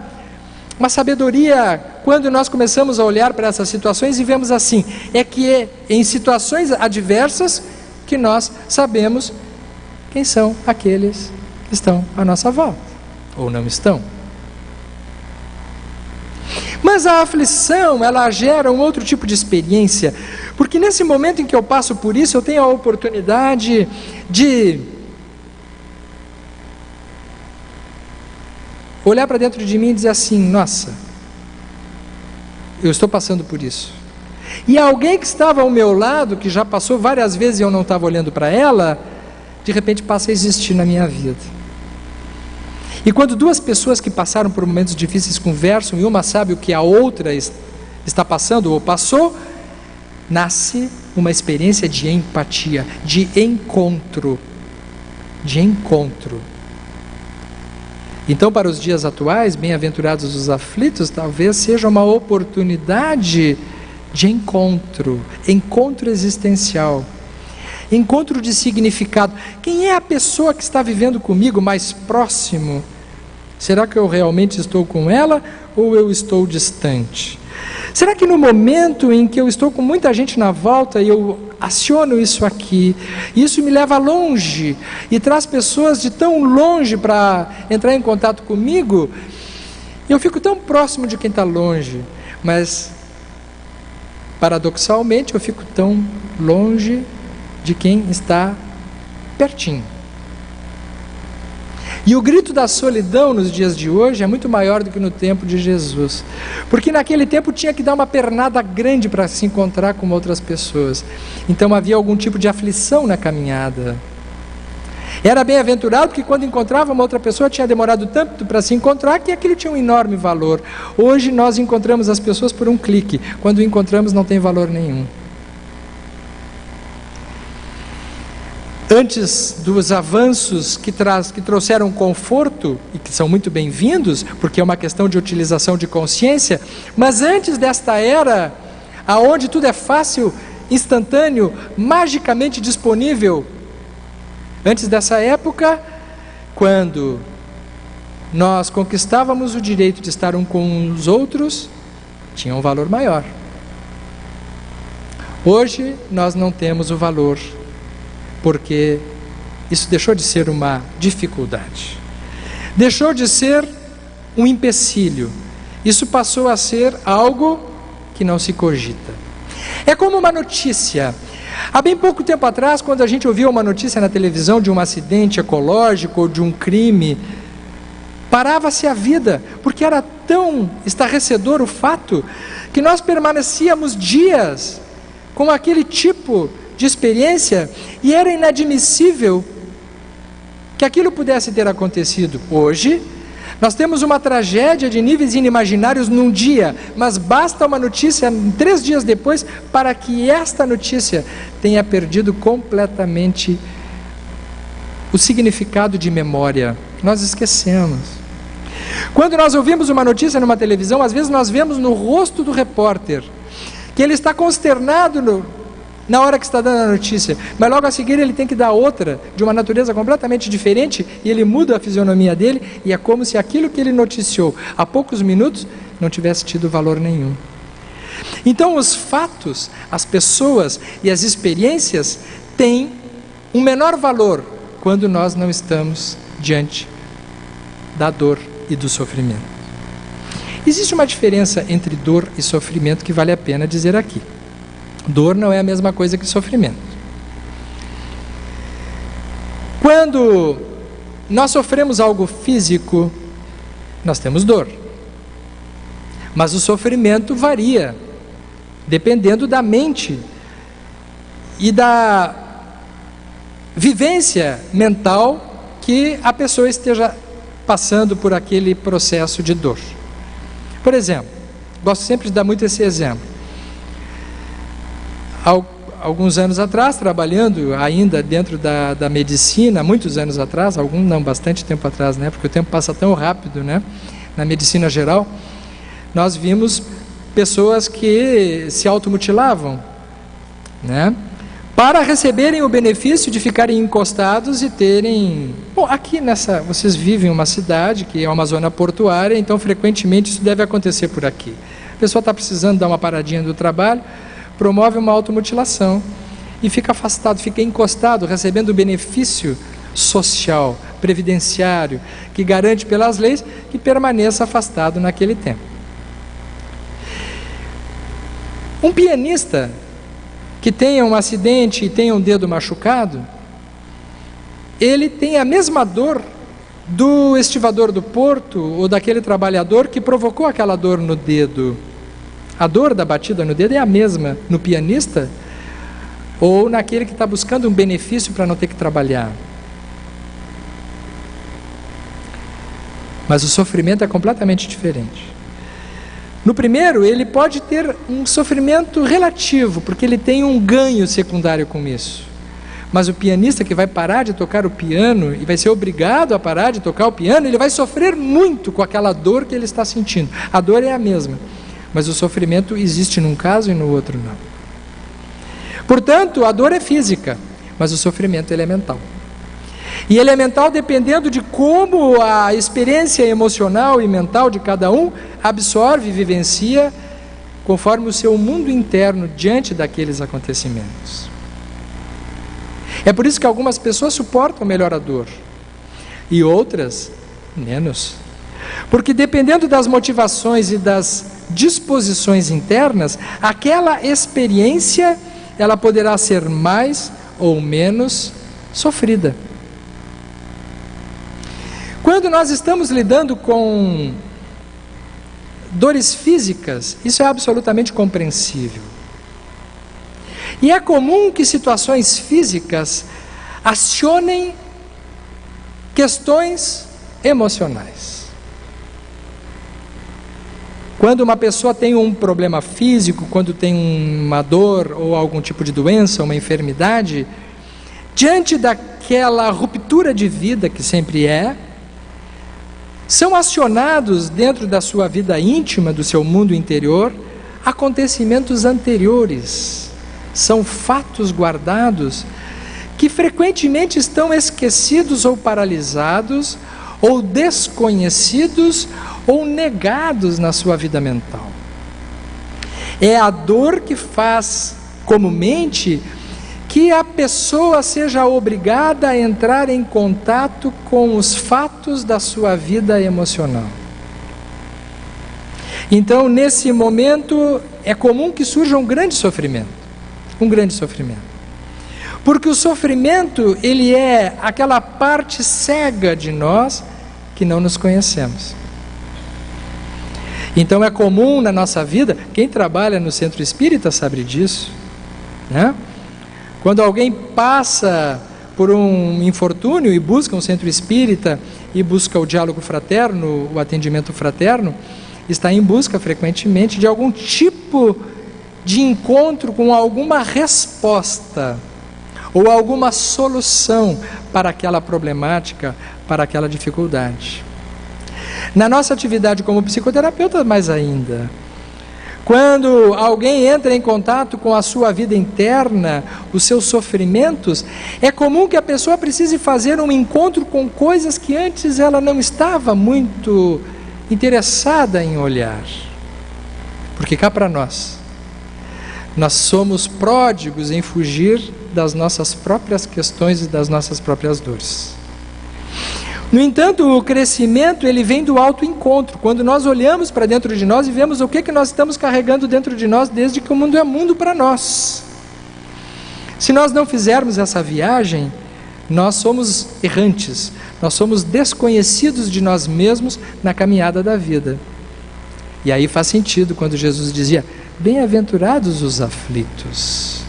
sabedoria quando nós começamos a olhar para essas situações e vemos assim. É que é em situações adversas que nós sabemos quem são aqueles que estão à nossa volta. Ou não estão. Mas a aflição, ela gera um outro tipo de experiência, porque nesse momento em que eu passo por isso, eu tenho a oportunidade de olhar para dentro de mim e dizer assim, nossa, eu estou passando por isso. E alguém que estava ao meu lado, que já passou várias vezes e eu não estava olhando para ela, de repente passa a existir na minha vida. E quando duas pessoas que passaram por momentos difíceis conversam e uma sabe o que a outra está passando ou passou, nasce uma experiência de empatia, de encontro. De encontro. Então, para os dias atuais, bem-aventurados os aflitos, talvez seja uma oportunidade de encontro, encontro existencial. Encontro de significado. Quem é a pessoa que está vivendo comigo mais próximo? Será que eu realmente estou com ela ou eu estou distante? Será que no momento em que eu estou com muita gente na volta e eu aciono isso aqui, isso me leva longe e traz pessoas de tão longe para entrar em contato comigo, eu fico tão próximo de quem está longe, mas paradoxalmente eu fico tão longe de quem está pertinho. E o grito da solidão nos dias de hoje é muito maior do que no tempo de Jesus, porque naquele tempo tinha que dar uma pernada grande para se encontrar com outras pessoas, então havia algum tipo de aflição na caminhada. Era bem-aventurado porque quando encontrava uma outra pessoa tinha demorado tanto para se encontrar que aquilo tinha um enorme valor. Hoje nós encontramos as pessoas por um clique, quando encontramos não tem valor nenhum. Antes dos avanços que trouxeram conforto, e que são muito bem-vindos, porque é uma questão de utilização de consciência, mas antes desta era, aonde tudo é fácil, instantâneo, magicamente disponível, antes dessa época, quando nós conquistávamos o direito de estar um com os outros, tinha um valor maior. Hoje nós não temos o valor, porque isso deixou de ser uma dificuldade, deixou de ser um empecilho, isso passou a ser algo que não se cogita. É como uma notícia. Há bem pouco tempo atrás, quando a gente ouvia uma notícia na televisão de um acidente ecológico ou de um crime, parava-se a vida, porque era tão estarrecedor o fato, que nós permanecíamos dias com aquele tipo de experiência, e era inadmissível que aquilo pudesse ter acontecido. Hoje, nós temos uma tragédia de níveis inimaginários num dia, mas basta uma notícia 3 dias depois para que esta notícia tenha perdido completamente o significado de memória. Nós esquecemos. Quando nós ouvimos uma notícia numa televisão, às vezes nós vemos no rosto do repórter que ele está consternado na hora que está dando a notícia, mas logo a seguir ele tem que dar outra, de uma natureza completamente diferente, e ele muda a fisionomia dele, e é como se aquilo que ele noticiou há poucos minutos não tivesse tido valor nenhum. Então os fatos, as pessoas e as experiências têm um menor valor quando nós não estamos diante da dor e do sofrimento. Existe uma diferença entre dor e sofrimento que vale a pena dizer aqui. Dor não é a mesma coisa que sofrimento. Quando nós sofremos algo físico, nós temos dor. Mas o sofrimento varia, dependendo da mente e da vivência mental que a pessoa esteja passando por aquele processo de dor. Por exemplo, gosto sempre de dar muito esse exemplo. Alguns anos atrás, trabalhando ainda dentro da medicina, muitos anos atrás, bastante tempo atrás, né? Porque o tempo passa tão rápido, né? Na medicina geral, nós vimos pessoas que se automutilavam, né? Para receberem o benefício de ficarem encostados e terem... Bom, aqui vocês vivem em uma cidade que é uma zona portuária, então frequentemente isso deve acontecer por aqui. A pessoa está precisando dar uma paradinha do trabalho, promove uma automutilação e fica afastado, fica encostado, recebendo o benefício social, previdenciário, que garante pelas leis que permaneça afastado naquele tempo. Um pianista que tenha um acidente e tenha um dedo machucado, ele tem a mesma dor do estivador do porto ou daquele trabalhador que provocou aquela dor no dedo. A dor da batida no dedo é a mesma no pianista ou naquele que está buscando um benefício para não ter que trabalhar. Mas o sofrimento é completamente diferente. No primeiro, ele pode ter um sofrimento relativo, porque ele tem um ganho secundário com isso. Mas o pianista que vai parar de tocar o piano e vai ser obrigado a parar de tocar o piano, ele vai sofrer muito com aquela dor que ele está sentindo. A dor é a mesma, mas o sofrimento existe num caso e no outro não. Portanto, a dor é física, mas o sofrimento ele é mental. E ele é mental dependendo de como a experiência emocional e mental de cada um absorve e vivencia conforme o seu mundo interno diante daqueles acontecimentos. É por isso que algumas pessoas suportam melhor a dor e outras menos. Porque dependendo das motivações e das disposições internas, aquela experiência ela poderá ser mais ou menos sofrida. Quando nós estamos lidando com dores físicas, isso é absolutamente compreensível. E é comum que situações físicas acionem questões emocionais. Quando uma pessoa tem um problema físico, quando tem uma dor ou algum tipo de doença, uma enfermidade, diante daquela ruptura de vida que sempre são acionados dentro da sua vida íntima, do seu mundo interior, acontecimentos anteriores. São fatos guardados que frequentemente estão esquecidos ou paralisados, ou desconhecidos, ou negados na sua vida mental. É a dor que faz, comumente, que a pessoa seja obrigada a entrar em contato com os fatos da sua vida emocional. Então, nesse momento, é comum que surja um grande sofrimento. Porque o sofrimento, ele é aquela parte cega de nós que não nos conhecemos. Então, é comum na nossa vida, quem trabalha no centro espírita sabe disso, né? Quando alguém passa por um infortúnio e busca um centro espírita e busca o diálogo fraterno, o atendimento fraterno, está em busca frequentemente de algum tipo de encontro com alguma resposta ou alguma solução para aquela problemática, para aquela dificuldade. Na nossa atividade como psicoterapeuta, mais ainda. Quando alguém entra em contato com a sua vida interna, os seus sofrimentos, é comum que a pessoa precise fazer um encontro com coisas que antes ela não estava muito interessada em olhar. Porque cá para nós somos pródigos em fugir das nossas próprias questões e das nossas próprias dores. No entanto, o crescimento ele vem do autoencontro, quando nós olhamos para dentro de nós e vemos o que nós estamos carregando dentro de nós desde que o mundo é mundo para nós. Se nós não fizermos essa viagem, nós somos errantes, nós somos desconhecidos de nós mesmos na caminhada da vida. E aí faz sentido quando Jesus dizia, bem-aventurados os aflitos.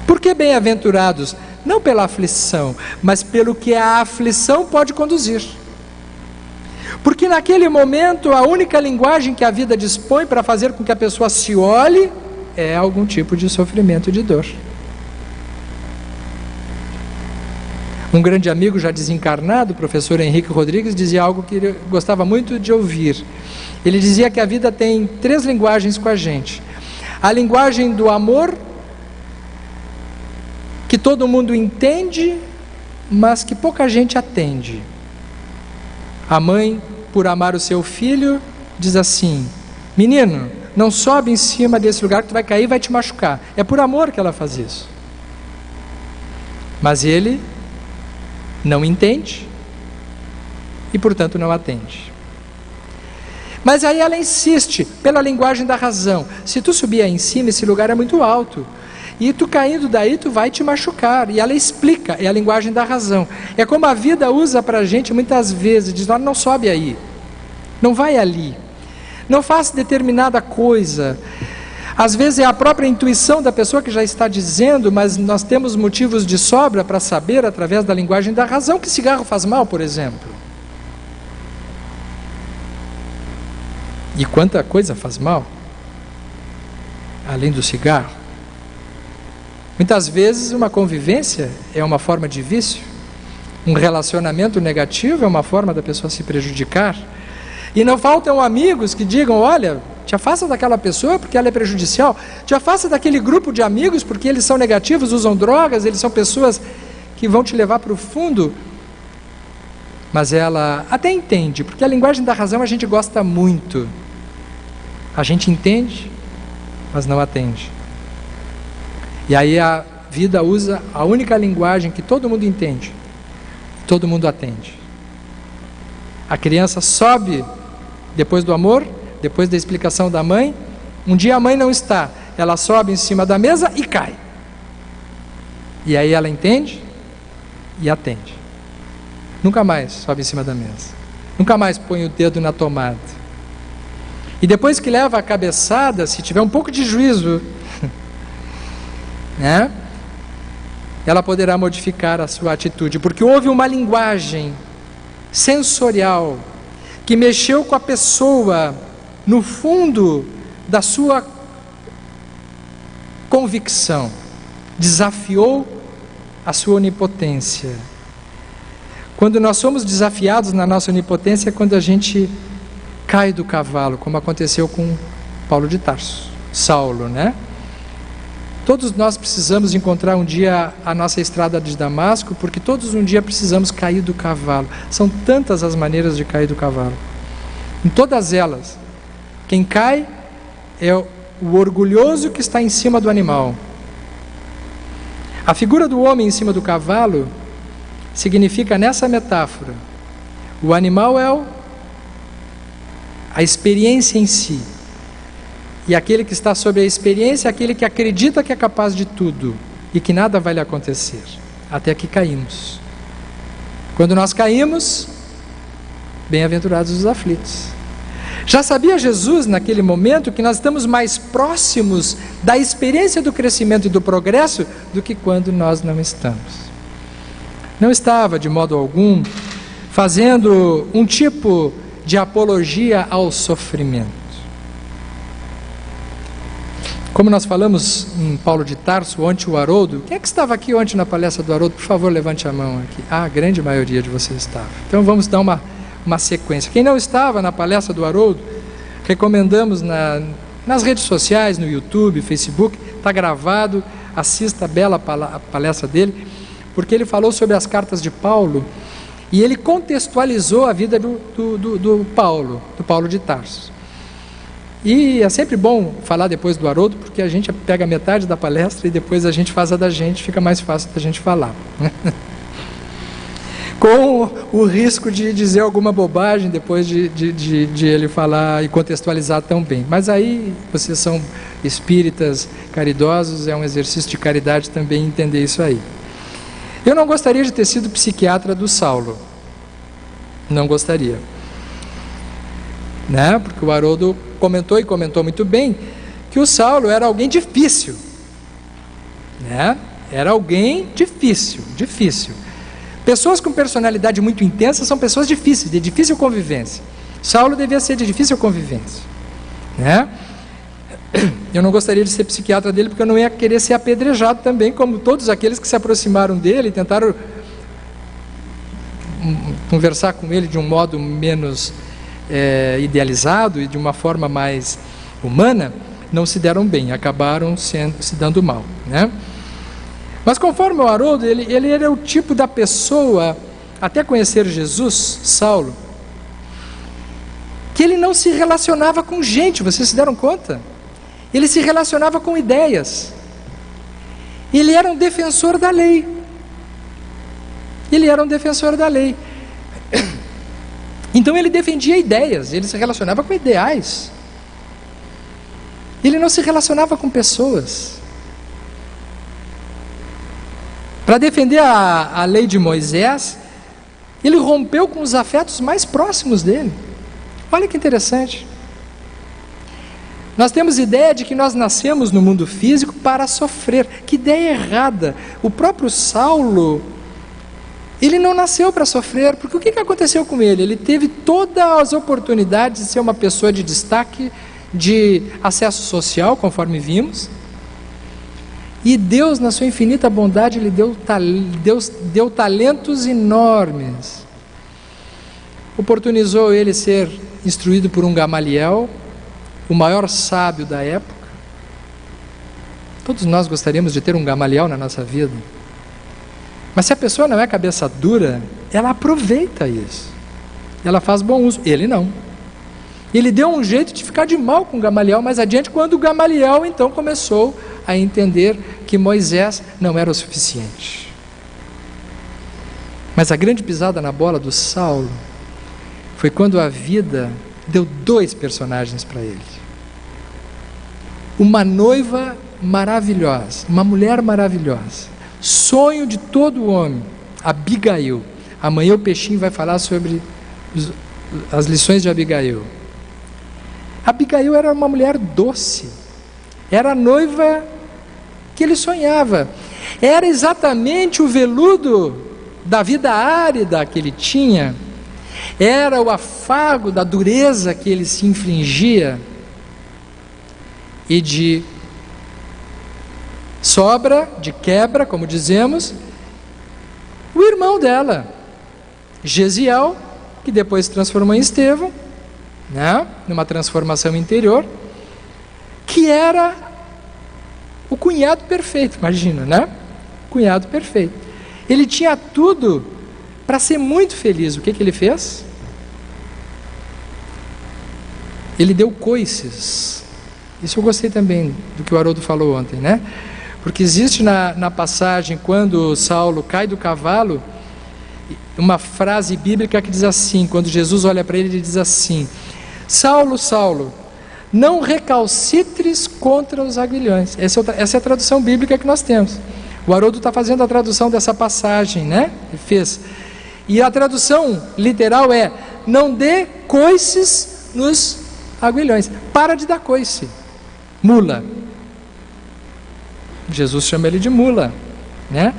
Por que bem-aventurados? Não pela aflição, mas pelo que a aflição pode conduzir. Porque naquele momento a única linguagem que a vida dispõe para fazer com que a pessoa se olhe é algum tipo de sofrimento e de dor. Um grande amigo já desencarnado, o professor Henrique Rodrigues, dizia algo que eu gostava muito de ouvir. Ele dizia que a vida tem 3 linguagens com a gente. A linguagem do amor, que todo mundo entende, mas que pouca gente atende. A mãe, por amar o seu filho, diz assim: menino, não sobe em cima desse lugar que tu vai cair e vai te machucar. É por amor que ela faz isso. Mas ele não entende e, portanto, não atende. Mas aí ela insiste pela linguagem da razão. Se tu subir aí em cima, esse lugar é muito alto. E tu caindo daí, tu vai te machucar. E ela explica, é a linguagem da razão. É como a vida usa para a gente muitas vezes. Diz, não sobe aí. Não vai ali. Não faça determinada coisa. Às vezes é a própria intuição da pessoa que já está dizendo, mas nós temos motivos de sobra para saber, através da linguagem da razão, que cigarro faz mal, por exemplo. E quanta coisa faz mal, além do cigarro. Muitas vezes uma convivência é uma forma de vício, um relacionamento negativo é uma forma da pessoa se prejudicar. E não faltam amigos que digam, olha, te afasta daquela pessoa porque ela é prejudicial, te afasta daquele grupo de amigos porque eles são negativos, usam drogas, eles são pessoas que vão te levar para o fundo. Mas ela até entende, porque a linguagem da razão a gente gosta muito. A gente entende, mas não atende. E aí a vida usa a única linguagem que todo mundo entende, todo mundo atende. A criança sobe depois do amor, depois da explicação da mãe. Um dia a mãe não está, ela sobe em cima da mesa e cai. E aí ela entende e atende. Nunca mais sobe em cima da mesa, nunca mais põe o dedo na tomada. E depois que leva a cabeçada, se tiver um pouco de juízo, né, ela poderá modificar a sua atitude, porque houve uma linguagem sensorial que mexeu com a pessoa no fundo da sua convicção, desafiou a sua onipotência. Quando nós somos desafiados na nossa onipotência é quando a gente cai do cavalo, como aconteceu com Paulo de Tarso, Saulo, né? Todos nós precisamos encontrar um dia a nossa estrada de Damasco, porque todos um dia precisamos cair do cavalo. São tantas as maneiras de cair do cavalo. Em todas elas, quem cai é o orgulhoso que está em cima do animal. A figura do homem em cima do cavalo significa, nessa metáfora, o animal é a experiência em si. E aquele que está sob a experiência é aquele que acredita que é capaz de tudo e que nada vai lhe acontecer, até que caímos. Quando nós caímos, bem-aventurados os aflitos. Já sabia Jesus naquele momento que nós estamos mais próximos da experiência do crescimento e do progresso do que quando nós não estamos. Não estava de modo algum fazendo um tipo de apologia ao sofrimento. Como nós falamos em Paulo de Tarso, ontem o Haroldo, quem é que estava aqui ontem na palestra do Haroldo? Por favor, levante a mão aqui. A grande maioria de vocês estava. Então vamos dar uma sequência. Quem não estava na palestra do Haroldo, recomendamos nas redes sociais, no YouTube, Facebook, está gravado, assista a bela palestra dele, porque ele falou sobre as cartas de Paulo e ele contextualizou a vida do Paulo de Tarso. E é sempre bom falar depois do Haroldo, porque a gente pega metade da palestra e depois a gente faz a da gente, fica mais fácil da gente falar. Com o risco de dizer alguma bobagem depois de ele falar e contextualizar tão bem. Mas aí, vocês são espíritas caridosos, é um exercício de caridade também entender isso aí. Eu não gostaria de ter sido psiquiatra do Saulo. Não gostaria. Né? Porque o Haroldo comentou muito bem que o Saulo era alguém difícil, né? era alguém difícil. Pessoas com personalidade muito intensa são pessoas difíceis, de difícil convivência. Saulo devia ser de difícil convivência, né? Eu não gostaria de ser psiquiatra dele, porque eu não ia querer ser apedrejado também, como todos aqueles que se aproximaram dele e tentaram conversar com ele de um modo menos idealizado e de uma forma mais humana, não se deram bem, acabaram se dando mal, né? Mas conforme o Haroldo, ele era o tipo da pessoa, até conhecer Jesus, Saulo, que ele não se relacionava com gente, vocês se deram conta? Ele se relacionava com ideias. Ele era um defensor da lei. Então ele defendia ideias, ele se relacionava com ideais. Ele não se relacionava com pessoas. Para defender a lei de Moisés, ele rompeu com os afetos mais próximos dele. Olha que interessante. Nós temos ideia de que nós nascemos no mundo físico para sofrer. Que ideia errada. O próprio Saulo, ele não nasceu para sofrer, porque o que aconteceu com ele? Ele teve todas as oportunidades de ser uma pessoa de destaque, de acesso social, conforme vimos. E Deus, na sua infinita bondade, lhe deu talentos enormes. Oportunizou ele ser instruído por um Gamaliel, o maior sábio da época. Todos nós gostaríamos de ter um Gamaliel na nossa vida. Mas se a pessoa não é cabeça dura, ela aproveita isso. Ela faz bom uso. Ele não. Ele deu um jeito de ficar de mal com Gamaliel mais adiante, quando Gamaliel então começou a entender que Moisés não era o suficiente. Mas a grande pisada na bola do Saulo foi quando a vida deu dois personagens para ele. Uma noiva maravilhosa, uma mulher maravilhosa, sonho de todo homem, Abigail. Amanhã o Peixinho vai falar sobre as lições de Abigail. Abigail era uma mulher doce, era a noiva que ele sonhava, era exatamente o veludo da vida árida que ele tinha, era o afago da dureza que ele se infligia, e de sobra, de quebra, como dizemos, o irmão dela, Gesiel, que depois se transformou em Estevão, né, numa transformação interior, que era o cunhado perfeito, imagina, né? Cunhado perfeito. Ele tinha tudo para ser muito feliz. O que ele fez? Ele deu coices. Isso eu gostei também do que o Haroldo falou ontem, né? Porque existe na passagem, quando Saulo cai do cavalo, uma frase bíblica que diz assim, quando Jesus olha para ele, ele diz assim: Saulo, Saulo, não recalcitres contra os aguilhões. Essa é a tradução bíblica que nós temos. O Haroldo está fazendo a tradução dessa passagem, né? Ele fez. E a tradução literal é: não dê coices nos aguilhões. Para de dar coice. Mula. Jesus chama ele de mula, né?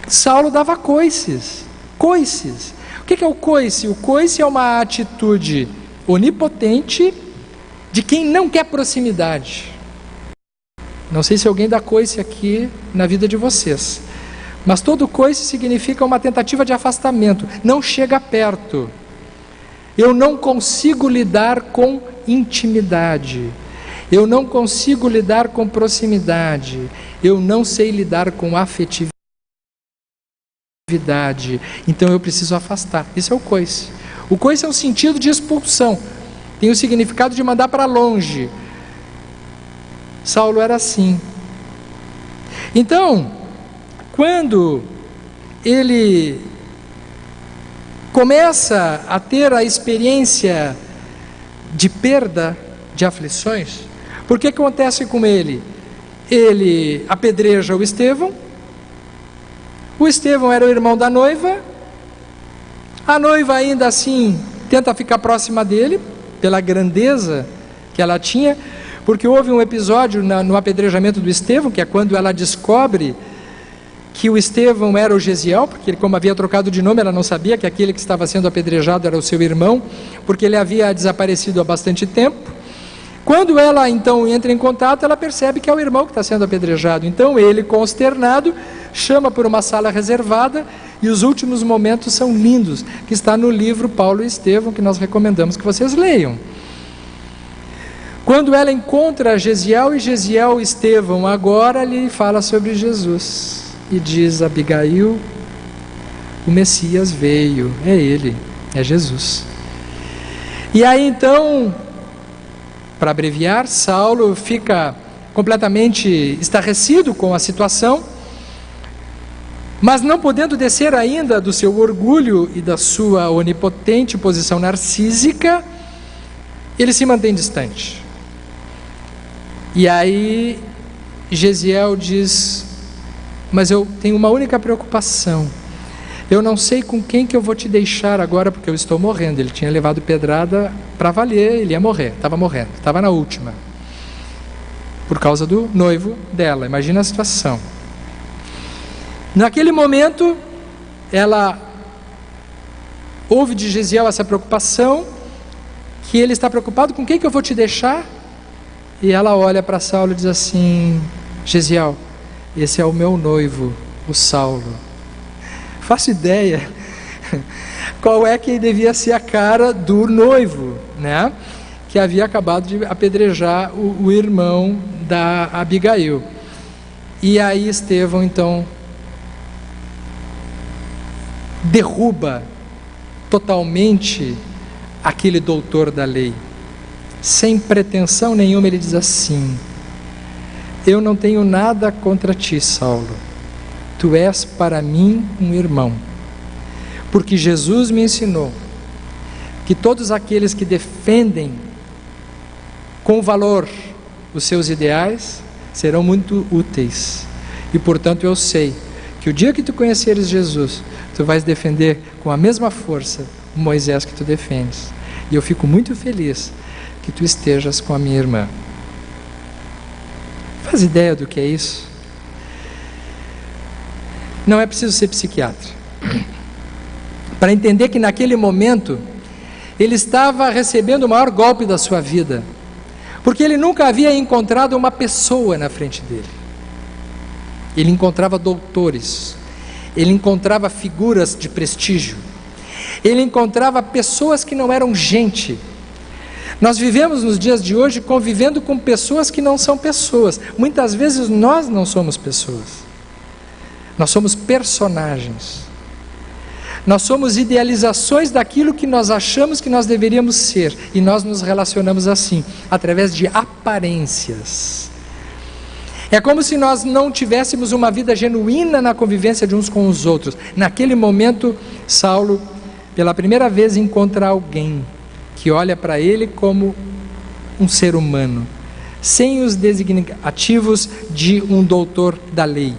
Saulo dava coices. Coices. O que é o coice? O coice é uma atitude onipotente de quem não quer proximidade. Não sei se alguém dá coice aqui na vida de vocês, mas todo coice significa uma tentativa de afastamento. Não chega perto. Eu não consigo lidar com intimidade. Eu não consigo lidar com proximidade. Eu não sei lidar com afetividade. Então eu preciso afastar. Isso é o coice. O coice é um sentido de expulsão. Tem o significado de mandar para longe. Saulo era assim. Então, quando ele começa a ter a experiência de perda, de aflições, por que acontece com ele? Ele apedreja o Estevão. O Estevão era o irmão da noiva. A noiva ainda assim tenta ficar próxima dele, pela grandeza que ela tinha, porque houve um episódio no apedrejamento do Estevão, que é quando ela descobre que o Estevão era o Gesiel, porque ele, como havia trocado de nome, ela não sabia que aquele que estava sendo apedrejado era o seu irmão, porque ele havia desaparecido há bastante tempo. Quando ela então entra em contato, ela percebe que é o irmão que está sendo apedrejado. Então ele, consternado, chama por uma sala reservada, e os últimos momentos são lindos, que está no livro Paulo e Estevão, que nós recomendamos que vocês leiam. Quando ela encontra Gesiel, e Gesiel Estevão agora lhe fala sobre Jesus, e diz: Abigail, o Messias veio, é ele, é Jesus. E aí então, para abreviar, Saulo fica completamente estarrecido com a situação, mas não podendo descer ainda do seu orgulho e da sua onipotente posição narcísica, ele se mantém distante. E aí Gesiel diz: mas eu tenho uma única preocupação, eu não sei com quem que eu vou te deixar agora, porque eu estou morrendo. Ele tinha levado pedrada para valer, ele ia morrer, estava morrendo, estava na última, por causa do noivo dela. Imagina a situação. Naquele momento, ela ouve de Gesiel essa preocupação, que ele está preocupado: com quem que eu vou te deixar? E ela olha para Saulo e diz assim: Gesiel, esse é o meu noivo, o Saulo. Faço ideia qual é que devia ser a cara do noivo, né? Que havia acabado de apedrejar o irmão da Abigail. E aí Estevão então derruba totalmente aquele doutor da lei. Sem pretensão nenhuma, ele diz assim: eu não tenho nada contra ti, Saulo. Tu és para mim um irmão. Porque Jesus me ensinou que todos aqueles que defendem com valor os seus ideais serão muito úteis. E portanto eu sei que o dia que tu conheceres Jesus, tu vais defender com a mesma força o Moisés que tu defendes. E eu fico muito feliz que tu estejas com a minha irmã. Faz ideia do que é isso? Não é preciso ser psiquiatra para entender que naquele momento ele estava recebendo o maior golpe da sua vida, porque ele nunca havia encontrado uma pessoa na frente dele. Ele encontrava doutores, ele encontrava figuras de prestígio, ele encontrava pessoas que não eram gente. Nós vivemos nos dias de hoje convivendo com pessoas que não são pessoas. Muitas vezes nós não somos pessoas, nós somos personagens, nós somos idealizações daquilo que nós achamos que nós deveríamos ser, e nós nos relacionamos assim, através de aparências. É como se nós não tivéssemos uma vida genuína na convivência de uns com os outros. Naquele momento, Saulo, pela primeira vez, encontra alguém que olha para ele como um ser humano, sem os designativos de um doutor da lei.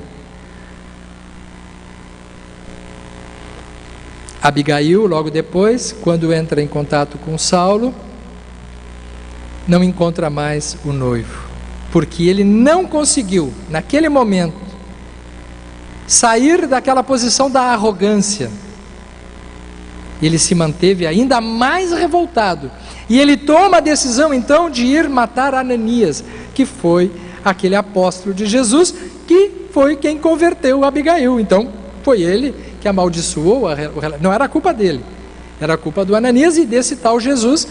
Abigail, logo depois, quando entra em contato com Saulo, não encontra mais o noivo, porque ele não conseguiu, naquele momento, sair daquela posição da arrogância. Ele se manteve ainda mais revoltado, e ele toma a decisão então de ir matar Ananias, que foi aquele apóstolo de Jesus, que foi quem converteu Abigail. Então foi ele que amaldiçoou, não era a culpa dele, era a culpa do Ananias e desse tal Jesus,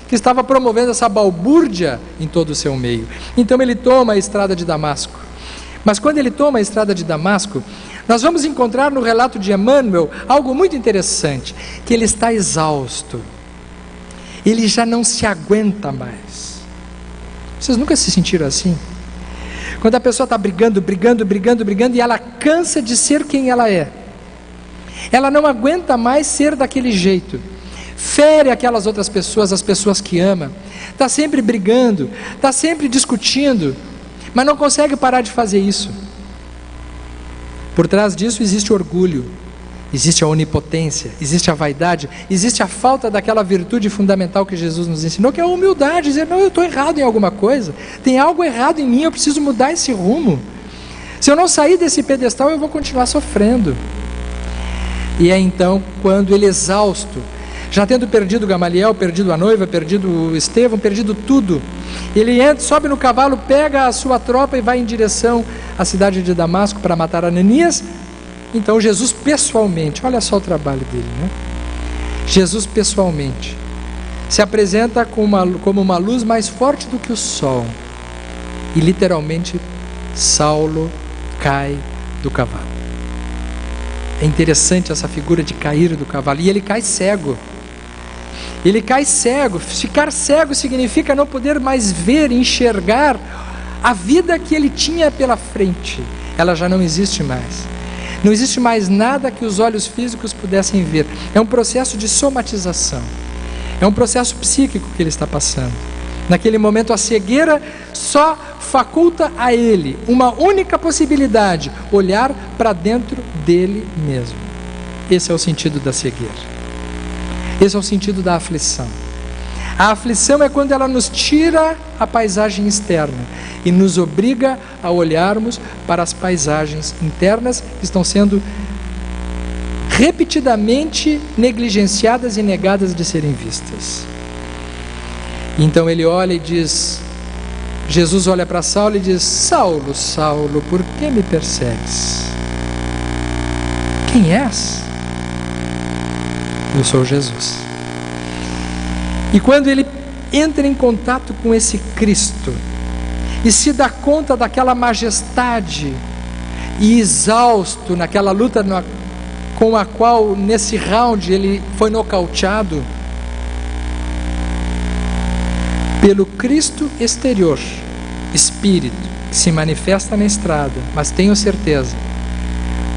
que estava promovendo essa balbúrdia em todo o seu meio. Então ele toma a estrada de Damasco. Mas quando ele toma a estrada de Damasco, nós vamos encontrar no relato de Emmanuel algo muito interessante, que ele está exausto, ele já não se aguenta mais. Vocês nunca se sentiram assim? Quando a pessoa está brigando, e ela cansa de ser quem ela é, ela não aguenta mais ser daquele jeito, fere aquelas outras pessoas, as pessoas que ama, está sempre brigando, está sempre discutindo, mas não consegue parar de fazer isso. Por trás disso existe orgulho, existe a onipotência, existe a vaidade, existe a falta daquela virtude fundamental que Jesus nos ensinou, que é a humildade, dizer: não, eu estou errado em alguma coisa, tem algo errado em mim, eu preciso mudar esse rumo. Se eu não sair desse pedestal, eu vou continuar sofrendo. E é então quando ele, exausto, já tendo perdido Gamaliel, perdido a noiva, perdido Estevão, perdido tudo, ele entra, sobe no cavalo, pega a sua tropa e vai em direção à cidade de Damasco para matar Ananias. Então Jesus pessoalmente, olha só o trabalho dele, né? Jesus pessoalmente se apresenta como uma luz mais forte do que o sol, e literalmente Saulo cai do cavalo. É interessante essa figura de cair do cavalo, e ele cai cego. Ele cai cego. Ficar cego significa não poder mais ver, enxergar a vida que ele tinha pela frente. Ela já não existe mais. Não existe mais nada que os olhos físicos pudessem ver. É um processo de somatização. É um processo psíquico que ele está passando. Naquele momento a cegueira só faculta a ele uma única possibilidade: olhar para dentro dele mesmo. Esse é o sentido da cegueira. Esse é o sentido da aflição. A aflição é quando ela nos tira a paisagem externa e nos obriga a olharmos para as paisagens internas que estão sendo repetidamente negligenciadas e negadas de serem vistas. Então ele olha e diz, Jesus olha para Saulo e diz: Saulo, Saulo, por que me persegues? Quem és? Eu sou Jesus. E quando ele entra em contato com esse Cristo e se dá conta daquela majestade, e exausto naquela luta com a qual nesse round ele foi nocauteado, pelo Cristo exterior, Espírito, que se manifesta na estrada, mas tenho certeza,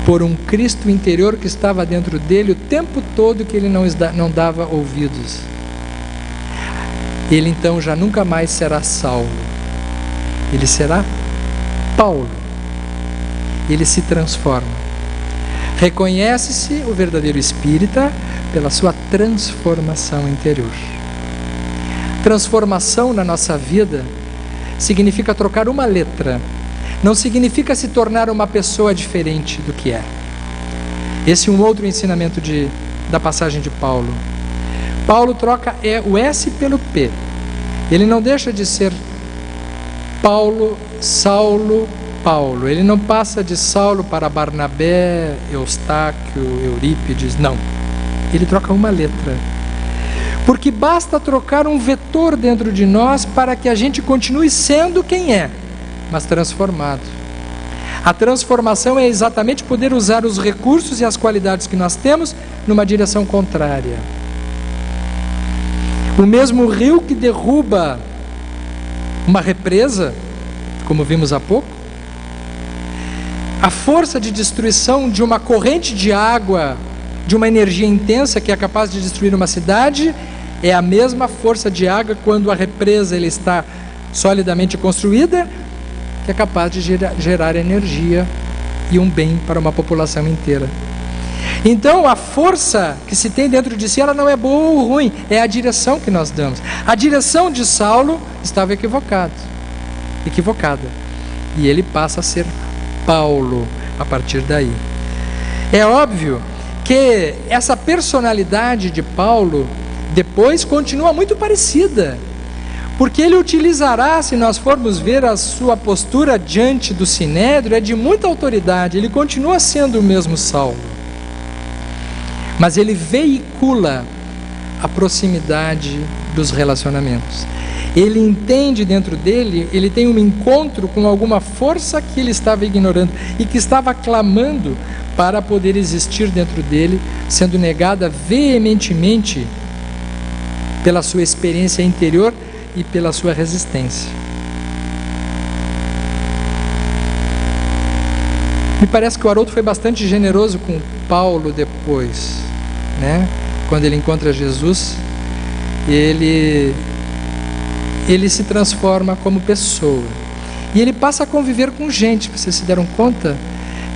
por um Cristo interior que estava dentro dele o tempo todo, que ele não dava ouvidos. Ele então já nunca mais será Saulo, ele será Paulo. Ele se transforma. Reconhece-se o verdadeiro espírita pela sua transformação interior. Transformação na nossa vida significa trocar uma letra, não significa se tornar uma pessoa diferente do que é. Esse é um outro ensinamento da passagem de Paulo. Paulo troca o S pelo P. Ele não deixa de ser Paulo, Saulo, Paulo. Ele não passa de Saulo para Barnabé, Eustáquio, Eurípides, não. Ele troca uma letra. Porque basta trocar um vetor dentro de nós para que a gente continue sendo quem é, mas transformado. A transformação é exatamente poder usar os recursos e as qualidades que nós temos numa direção contrária. O mesmo rio que derruba uma represa, como vimos há pouco, a força de destruição de uma corrente de água, de uma energia intensa que é capaz de destruir uma cidade, é a mesma força de água quando a represa está solidamente construída, que é capaz de gerar energia e um bem para uma população inteira. Então a força que se tem dentro de si, ela não é boa ou ruim, é a direção que nós damos. A direção de Saulo estava equivocada, e ele passa a ser Paulo a partir daí. É óbvio que essa personalidade de Paulo depois continua muito parecida, porque ele utilizará, se nós formos ver a sua postura diante do Sinédrio, é de muita autoridade. Ele continua sendo o mesmo Saulo, mas ele veicula a proximidade dos relacionamentos. Ele entende dentro dele, ele tem um encontro com alguma força que ele estava ignorando e que estava clamando para poder existir dentro dele, sendo negada veementemente pela sua experiência interior e pela sua resistência. Me parece que o Haroldo foi bastante generoso com Paulo depois, né? Quando ele encontra Jesus, ele se transforma como pessoa. E ele passa a conviver com gente. Vocês se deram conta?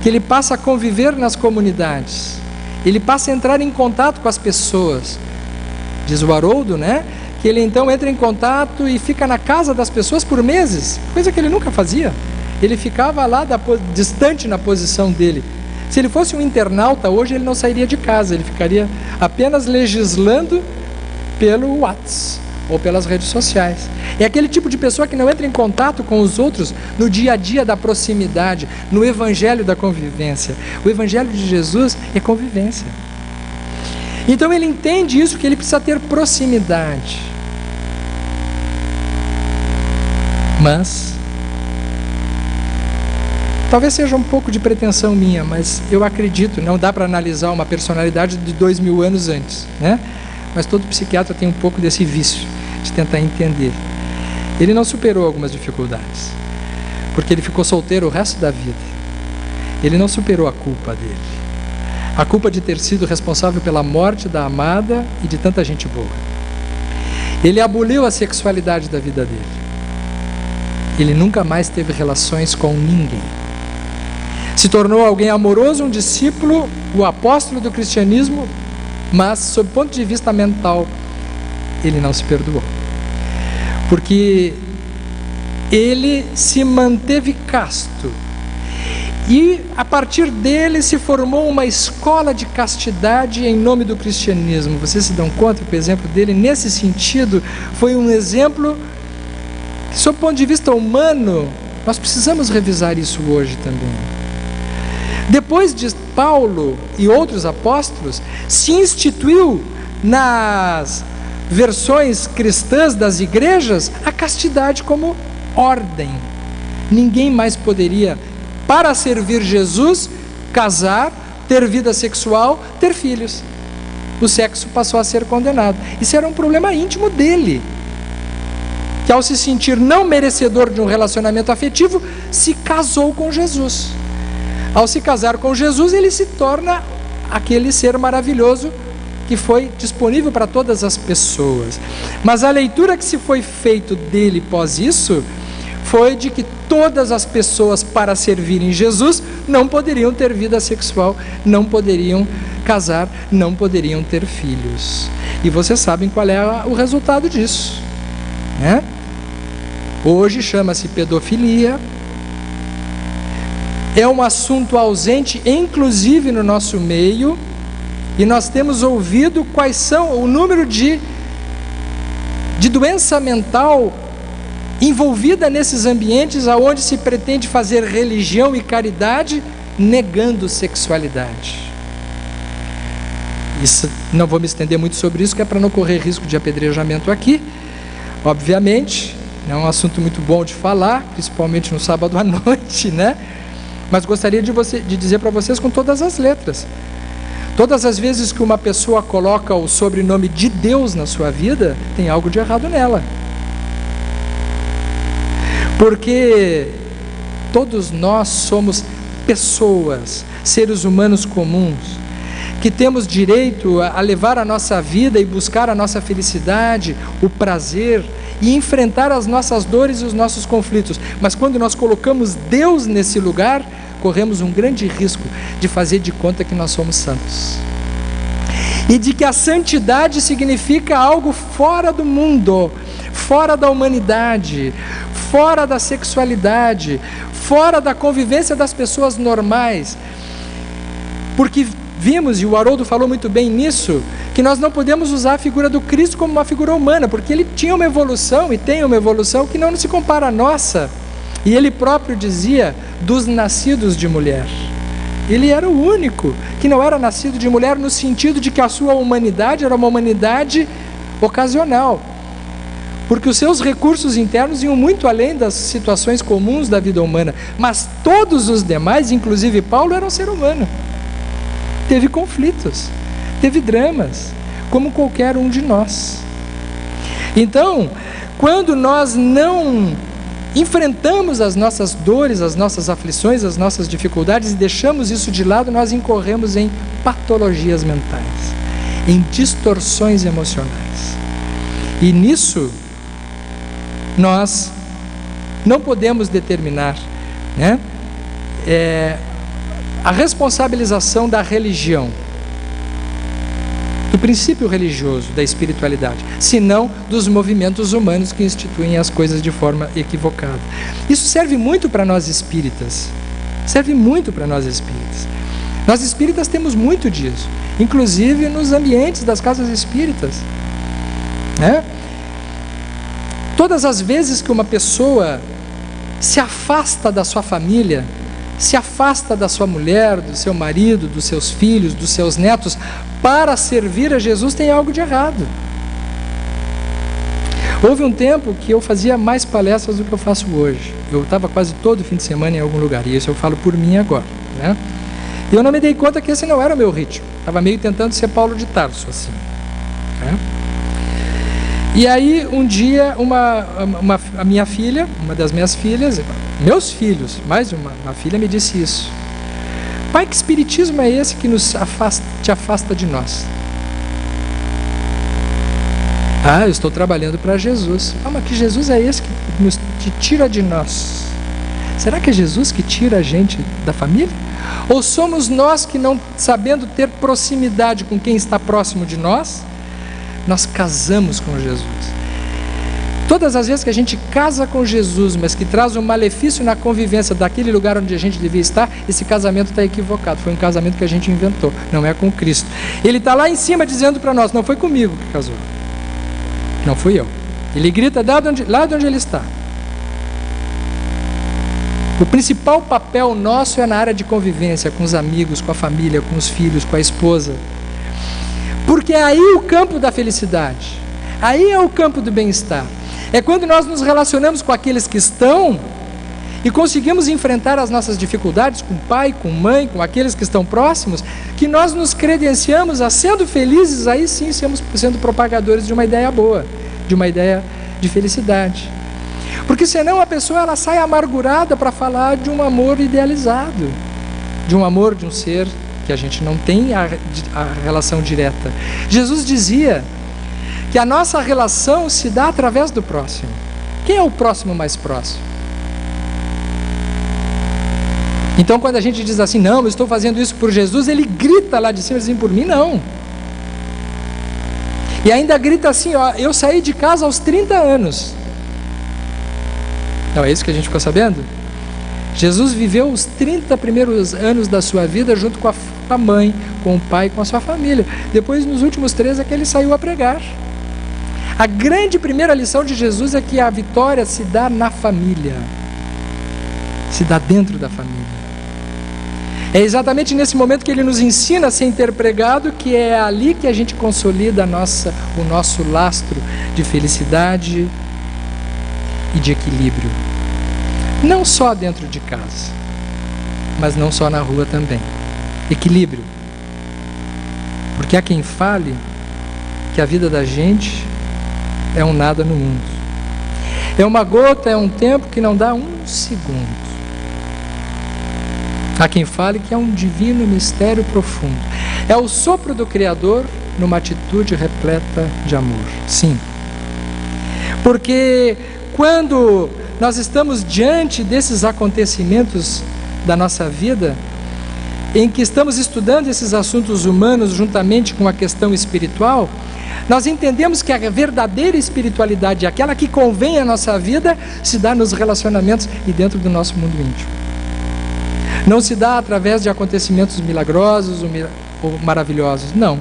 Que ele passa a conviver nas comunidades. Ele passa a entrar em contato com as pessoas. Diz o Haroldo, né? Que ele então entra em contato e fica na casa das pessoas por meses, coisa que ele nunca fazia. ele ficava lá distante na posição dele. Se ele fosse um internauta hoje, ele não sairia de casa, ele ficaria apenas legislando pelo WhatsApp ou pelas redes sociais. É aquele tipo de pessoa que não entra em contato com os outros no dia a dia da proximidade, no evangelho da convivência. O evangelho de Jesus é convivência. Então ele entende isso, que ele precisa ter proximidade. Mas talvez seja um pouco de pretensão minha, mas eu acredito, não dá para analisar uma personalidade de 2000 anos antes, né? Mas todo psiquiatra tem um pouco desse vício, de tentar entender. Ele não superou algumas dificuldades, porque ele ficou solteiro o resto da vida. Ele não superou a culpa dele. A culpa de ter sido responsável pela morte da amada e de tanta gente boa. Ele aboliu a sexualidade da vida dele. Ele nunca mais teve relações com ninguém. Se tornou alguém amoroso, um discípulo, o apóstolo do cristianismo, mas, sob o ponto de vista mental, ele não se perdoou. Porque ele se manteve casto. E, a partir dele, se formou uma escola de castidade em nome do cristianismo. Vocês se dão conta que o exemplo dele, nesse sentido, foi um exemplo que, sob o ponto de vista humano, nós precisamos revisar isso hoje também. Depois de Paulo e outros apóstolos, se instituiu nas versões cristãs das igrejas a castidade como ordem. Ninguém mais poderia, para servir Jesus, casar, ter vida sexual, ter filhos. O sexo passou a ser condenado. Isso era um problema íntimo dele, que ao se sentir não merecedor de um relacionamento afetivo, se casou com Jesus. Ao se casar com Jesus, ele se torna aquele ser maravilhoso que foi disponível para todas as pessoas. Mas a leitura que se foi feito dele pós isso, foi de que todas as pessoas, para servirem Jesus, não poderiam ter vida sexual, não poderiam casar, não poderiam ter filhos. E vocês sabem qual é o resultado disso, né? Hoje chama-se pedofilia. É um assunto ausente, inclusive no nosso meio, e nós temos ouvido quais são o número de doença mental envolvida nesses ambientes aonde se pretende fazer religião e caridade negando sexualidade. Isso, não vou me estender muito sobre isso, que é para não correr risco de apedrejamento aqui. Obviamente, é um assunto muito bom de falar, principalmente no sábado à noite, né? Mas gostaria de dizer para vocês com todas as letras. Todas as vezes que uma pessoa coloca o sobrenome de Deus na sua vida, tem algo de errado nela. Porque todos nós somos pessoas, seres humanos comuns, que temos direito a levar a nossa vida e buscar a nossa felicidade, o prazer, e enfrentar as nossas dores e os nossos conflitos. Mas quando nós colocamos Deus nesse lugar, corremos um grande risco de fazer de conta que nós somos santos. E de que a santidade significa algo fora do mundo, fora da humanidade, fora da sexualidade, fora da convivência das pessoas normais. Porque vimos, e o Haroldo falou muito bem nisso, que nós não podemos usar a figura do Cristo como uma figura humana, porque ele tinha uma evolução e tem uma evolução que não se compara à nossa. E ele próprio dizia dos nascidos de mulher. Ele era o único que não era nascido de mulher no sentido de que a sua humanidade era uma humanidade ocasional, porque os seus recursos internos iam muito além das situações comuns da vida humana. Mas todos os demais, inclusive Paulo, eram ser humano. Teve conflitos, teve dramas, como qualquer um de nós. Então, quando nós não enfrentamos as nossas dores, as nossas aflições, as nossas dificuldades e deixamos isso de lado, nós incorremos em patologias mentais, em distorções emocionais. E nisso, nós não podemos determinar, né, a responsabilização da religião. do princípio religioso, da espiritualidade, senão dos movimentos humanos que instituem as coisas de forma equivocada. Isso serve muito para nós espíritas. Serve muito para nós espíritas. Nós espíritas temos muito disso, inclusive nos ambientes das casas espíritas, né? Todas as vezes que uma pessoa se afasta da sua família, se afasta da sua mulher, do seu marido, dos seus filhos, dos seus netos, para servir a Jesus, tem algo de errado. Houve um tempo que eu fazia mais palestras do que eu faço hoje. Eu estava quase todo fim de semana em algum lugar, e isso eu falo por mim agora, né? E eu não me dei conta que esse não era o meu ritmo. Estava meio tentando ser Paulo de Tarso, assim, né? E aí, um dia, a minha filha, uma das minhas filhas, meus filhos, mais uma filha me disse isso: pai, que espiritismo é esse que te afasta de nós? Ah, eu estou trabalhando para Jesus. Ah, mas que Jesus é esse que te tira de nós? Será que é Jesus que tira a gente da família? Ou somos nós que, não sabendo ter proximidade com quem está próximo de nós, nós casamos com Jesus? Todas as vezes que a gente casa com Jesus, mas que traz um malefício na convivência daquele lugar onde a gente devia estar, esse casamento está equivocado. Foi um casamento que a gente inventou, não é com Cristo. Ele está lá em cima dizendo para nós: não foi comigo que casou, não fui eu. Ele grita lá de onde ele está. O principal papel nosso é na área de convivência, com os amigos, com a família, com os filhos, com a esposa. Porque é aí o campo da felicidade, aí é o campo do bem-estar. É quando nós nos relacionamos com aqueles que estão e conseguimos enfrentar as nossas dificuldades com pai, com mãe, com aqueles que estão próximos, que nós nos credenciamos a, sendo felizes, aí sim sendo propagadores de uma ideia boa, de uma ideia de felicidade. Porque senão a pessoa ela sai amargurada para falar de um amor idealizado, de um amor de um ser que a gente não tem a relação direta. Jesus dizia que a nossa relação se dá através do próximo. Quem é o próximo mais próximo? Então, quando a gente diz assim: não, eu estou fazendo isso por Jesus, ele grita lá de cima, assim: por mim não. E ainda grita assim: ó, eu saí de casa aos 30 anos. Não é isso que a gente ficou sabendo? Jesus viveu os 30 primeiros anos da sua vida junto com a mãe, com o pai, com a sua família. Depois, nos últimos 3, é que ele saiu a pregar. A grande primeira lição de Jesus é que a vitória se dá na família, se dá dentro da família. É exatamente nesse momento que ele nos ensina, sem ter pregado, que é ali que a gente consolida o nosso lastro de felicidade e de equilíbrio. Não só dentro de casa, mas não só na rua também. Equilíbrio. Porque há quem fale que a vida da gente é um nada no mundo. É uma gota, é um tempo que não dá um segundo. Há quem fale que é um divino mistério profundo. É o sopro do Criador numa atitude repleta de amor. Sim. Porque quando nós estamos diante desses acontecimentos da nossa vida, em que estamos estudando esses assuntos humanos juntamente com a questão espiritual, nós entendemos que a verdadeira espiritualidade, aquela que convém à nossa vida, se dá nos relacionamentos e dentro do nosso mundo íntimo. Não se dá através de acontecimentos milagrosos ou maravilhosos, não.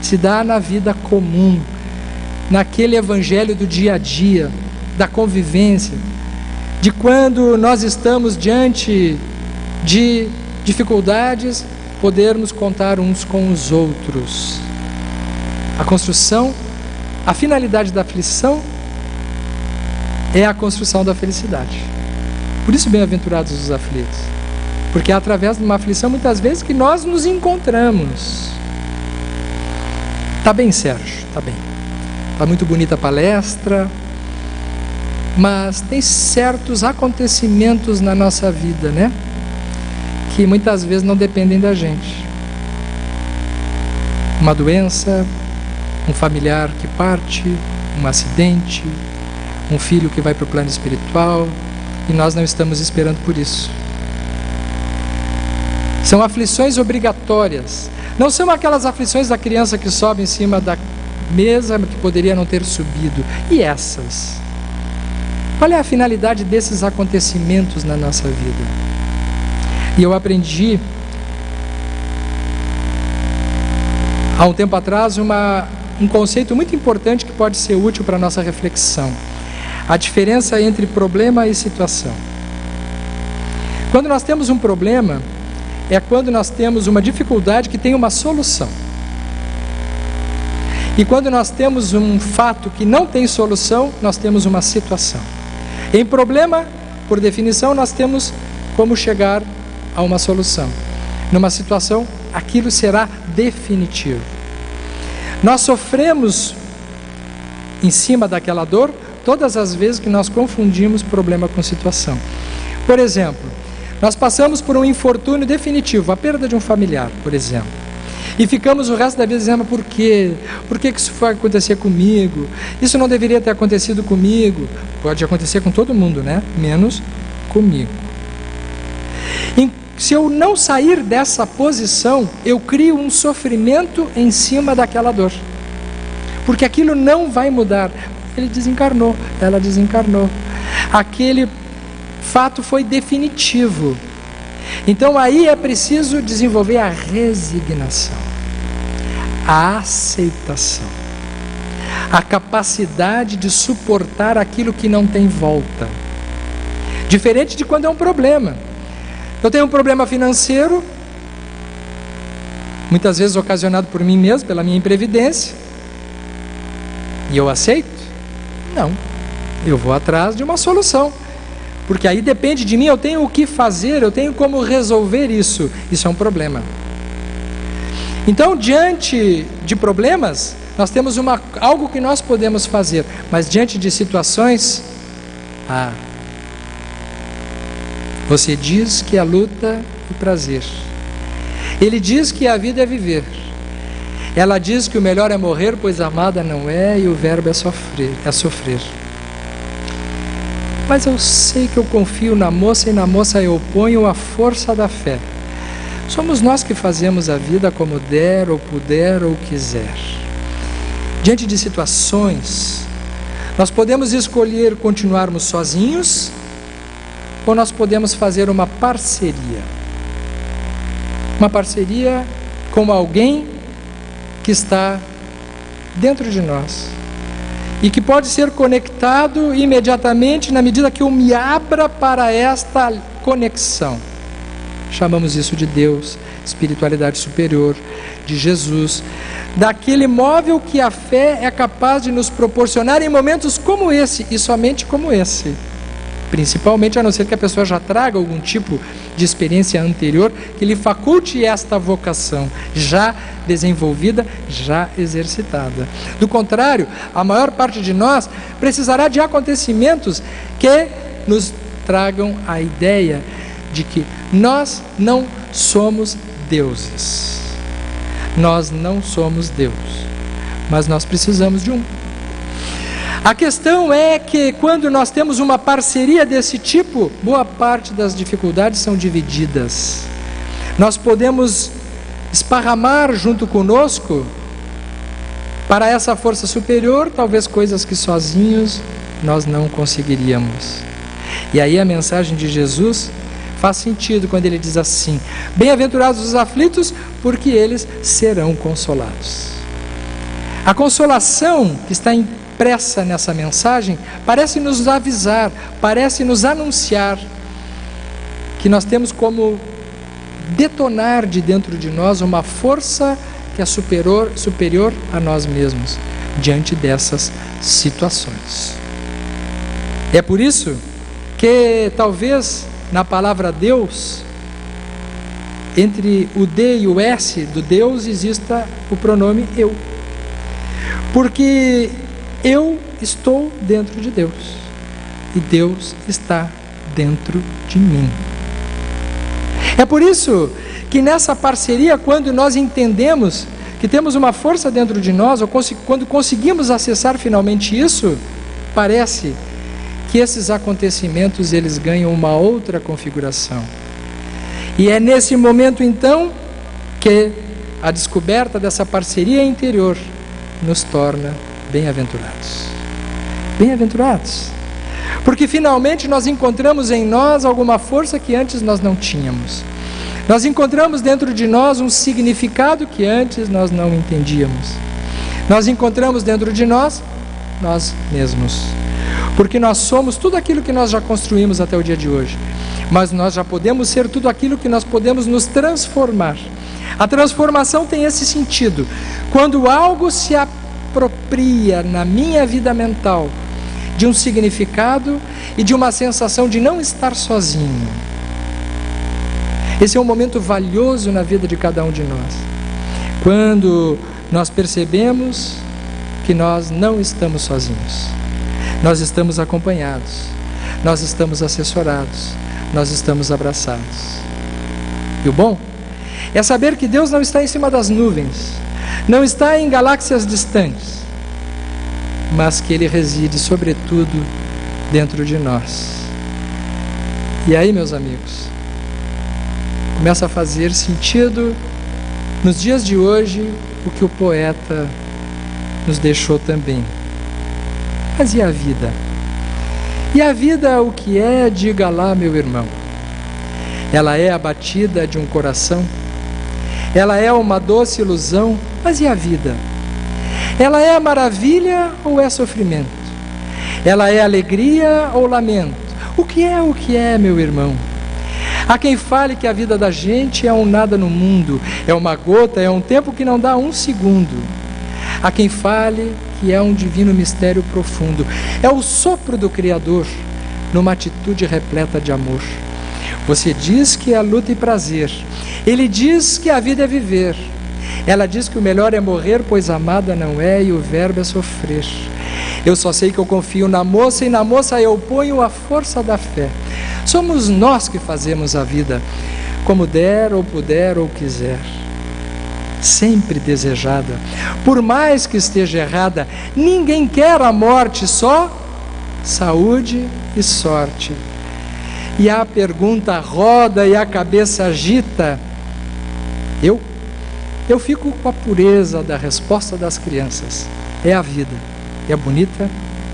Se dá na vida comum, naquele evangelho do dia a dia, da convivência, de quando nós estamos diante de dificuldades, podermos contar uns com os outros. A construção, a finalidade da aflição é a construção da felicidade. Por isso, bem-aventurados os aflitos, porque é através de uma aflição, muitas vezes, que nós nos encontramos. Tá bem, Sérgio, tá bem. Tá muito bonita a palestra, mas tem certos acontecimentos na nossa vida, né? Que muitas vezes não dependem da gente. Uma doença, um familiar que parte, um acidente, um filho que vai para o plano espiritual, e nós não estamos esperando por isso. São aflições obrigatórias, Não são aquelas aflições da criança que sobe em cima da mesa, que poderia não ter subido. E essas? Qual é a finalidade desses acontecimentos na nossa vida? E eu aprendi, há um tempo atrás, um conceito muito importante que pode ser útil para a nossa reflexão. A diferença entre problema e situação. Quando nós temos um problema, é quando nós temos uma dificuldade que tem uma solução. E quando nós temos um fato que não tem solução, nós temos uma situação. Em problema, por definição, nós temos como chegar a uma solução. Numa situação, aquilo será definitivo. Nós sofremos em cima daquela dor todas as vezes que nós confundimos problema com situação. Por exemplo, nós passamos por um infortúnio definitivo, a perda de um familiar, por exemplo. E ficamos o resto da vida dizendo, por quê? Por que isso foi acontecer comigo? Isso não deveria ter acontecido comigo. Pode acontecer com todo mundo, né? Menos comigo. E se eu não sair dessa posição, eu crio um sofrimento em cima daquela dor. Porque aquilo não vai mudar. Ele desencarnou, ela desencarnou. Aquele fato foi definitivo. Então aí é preciso desenvolver a resignação, a aceitação, a capacidade de suportar aquilo que não tem volta. Diferente de quando é um problema. Eu tenho um problema financeiro, muitas vezes ocasionado por mim mesmo, pela minha imprevidência, e eu aceito? Não, eu vou atrás de uma solução. Porque aí depende de mim, eu tenho o que fazer, eu tenho como resolver isso. Isso é um problema. Então, diante de problemas, nós temos algo que nós podemos fazer. Mas diante de situações, você diz que a luta é prazer. Ele diz que a vida é viver. Ela diz que o melhor é morrer, pois amada não é, e o verbo é sofrer. Mas eu sei que eu confio na moça e na moça eu ponho a força da fé. Somos nós que fazemos a vida como der ou puder ou quiser. Diante de situações, nós podemos escolher continuarmos sozinhos ou nós podemos fazer uma parceria. Uma parceria com alguém que está dentro de nós. E que pode ser conectado imediatamente na medida que eu me abra para esta conexão. Chamamos isso de Deus, espiritualidade superior, de Jesus, daquele móvel que a fé é capaz de nos proporcionar em momentos como esse, e somente como esse. Principalmente a não ser que a pessoa já traga algum tipo de experiência anterior que lhe faculte esta vocação, já desenvolvida, já exercitada. Do contrário, a maior parte de nós precisará de acontecimentos que nos tragam a ideia de que nós não somos deuses. Nós não somos Deus, mas nós precisamos de um. A questão é que quando nós temos uma parceria desse tipo, boa parte das dificuldades são divididas. Nós podemos esparramar junto conosco para essa força superior, talvez coisas que sozinhos nós não conseguiríamos. E aí a mensagem de Jesus faz sentido quando ele diz assim: bem-aventurados os aflitos, porque eles serão consolados. A consolação que está impressa nessa mensagem parece nos avisar, parece nos anunciar que nós temos como detonar de dentro de nós uma força que é superior a nós mesmos diante dessas situações. É por isso que talvez na palavra Deus, entre o D e o S do Deus, exista o pronome eu. Porque eu estou dentro de Deus e Deus está dentro de mim. É por isso que nessa parceria, quando nós entendemos que temos uma força dentro de nós, ou quando conseguimos acessar finalmente isso, parece que esses acontecimentos eles ganham uma outra configuração. E é nesse momento então que a descoberta dessa parceria interior nos torna bem-aventurados. Bem-aventurados. Porque finalmente nós encontramos em nós alguma força que antes nós não tínhamos. Nós encontramos dentro de nós um significado que antes nós não entendíamos. Nós encontramos dentro de nós mesmos. Porque nós somos tudo aquilo que nós já construímos até o dia de hoje. Mas nós já podemos ser tudo aquilo que nós podemos nos transformar. A transformação tem esse sentido. Quando algo se apropria na minha vida mental de um significado e de uma sensação de não estar sozinho. Esse é um momento valioso na vida de cada um de nós. Quando nós percebemos que nós não estamos sozinhos. Nós estamos acompanhados. Nós estamos assessorados. Nós estamos abraçados. E o bom é saber que Deus não está em cima das nuvens, não está em galáxias distantes, mas que Ele reside, sobretudo, dentro de nós. E aí, meus amigos, começa a fazer sentido, nos dias de hoje, o que o poeta nos deixou também. Mas e a vida? E a vida, o que é? Diga lá, meu irmão. Ela é a batida de um coração? Ela é uma doce ilusão? Mas e a vida? Ela é a maravilha ou é sofrimento? Ela é alegria ou lamento? O que é, meu irmão? Há quem fale que a vida da gente é um nada no mundo, é uma gota, é um tempo que não dá um segundo. Há quem fale que é um divino mistério profundo, é o sopro do Criador numa atitude repleta de amor. Você diz que é luta e prazer, ele diz que a vida é viver, ela diz que o melhor é morrer, pois amada não é, e o verbo é sofrer. Eu só sei que eu confio na moça, e na moça eu ponho a força da fé. Somos nós que fazemos a vida, como der ou puder ou quiser. Sempre desejada, por mais que esteja errada, ninguém quer a morte, só saúde e sorte. E a pergunta roda e a cabeça agita. Eu fico com a pureza da resposta das crianças. É a vida, é bonita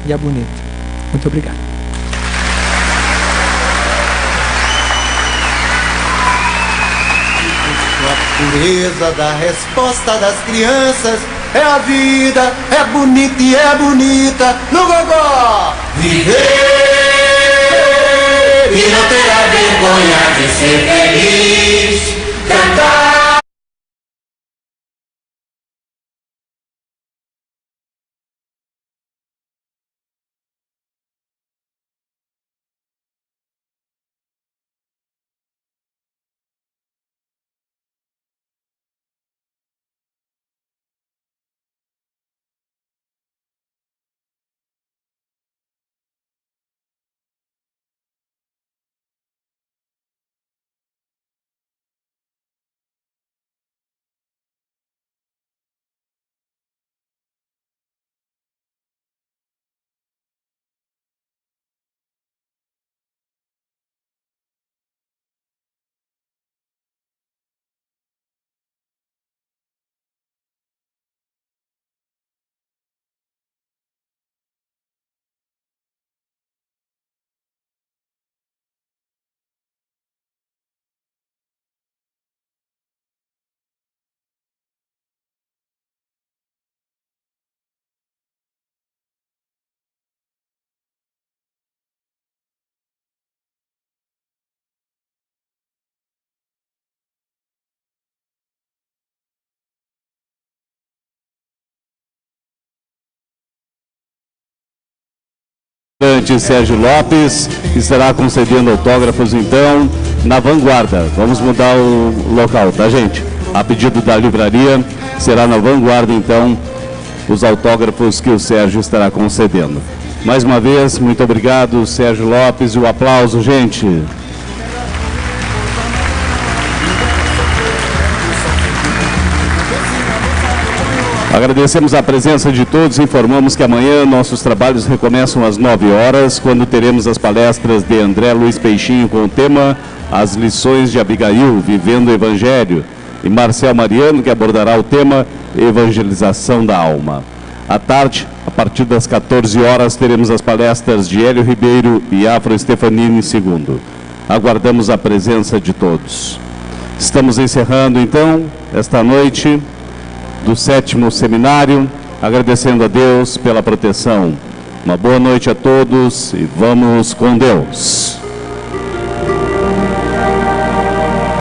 e é bonita. Muito obrigado. A pureza da resposta das crianças. É a vida, é bonita e é bonita. No gogó! Viver e não ter a vergonha de ser feliz. Cantar. Sérgio Lopes estará concedendo autógrafos então na Vanguarda. Vamos mudar o local, tá, gente? A pedido da livraria, será na Vanguarda então os autógrafos que o Sérgio estará concedendo. Mais uma vez, muito obrigado, Sérgio Lopes, e o aplauso, gente. Agradecemos a presença de todos, informamos que amanhã nossos trabalhos recomeçam às 9 horas, quando teremos as palestras de André Luiz Peixinho com o tema As Lições de Abigail, Vivendo o Evangelho, e Marcel Mariano, que abordará o tema Evangelização da Alma. À tarde, a partir das 14 horas, teremos as palestras de Hélio Ribeiro e Afro Stefanini II. Aguardamos a presença de todos. Estamos encerrando, então, esta noite do 7º seminário, agradecendo a Deus pela proteção. Uma boa noite a todos e vamos com Deus.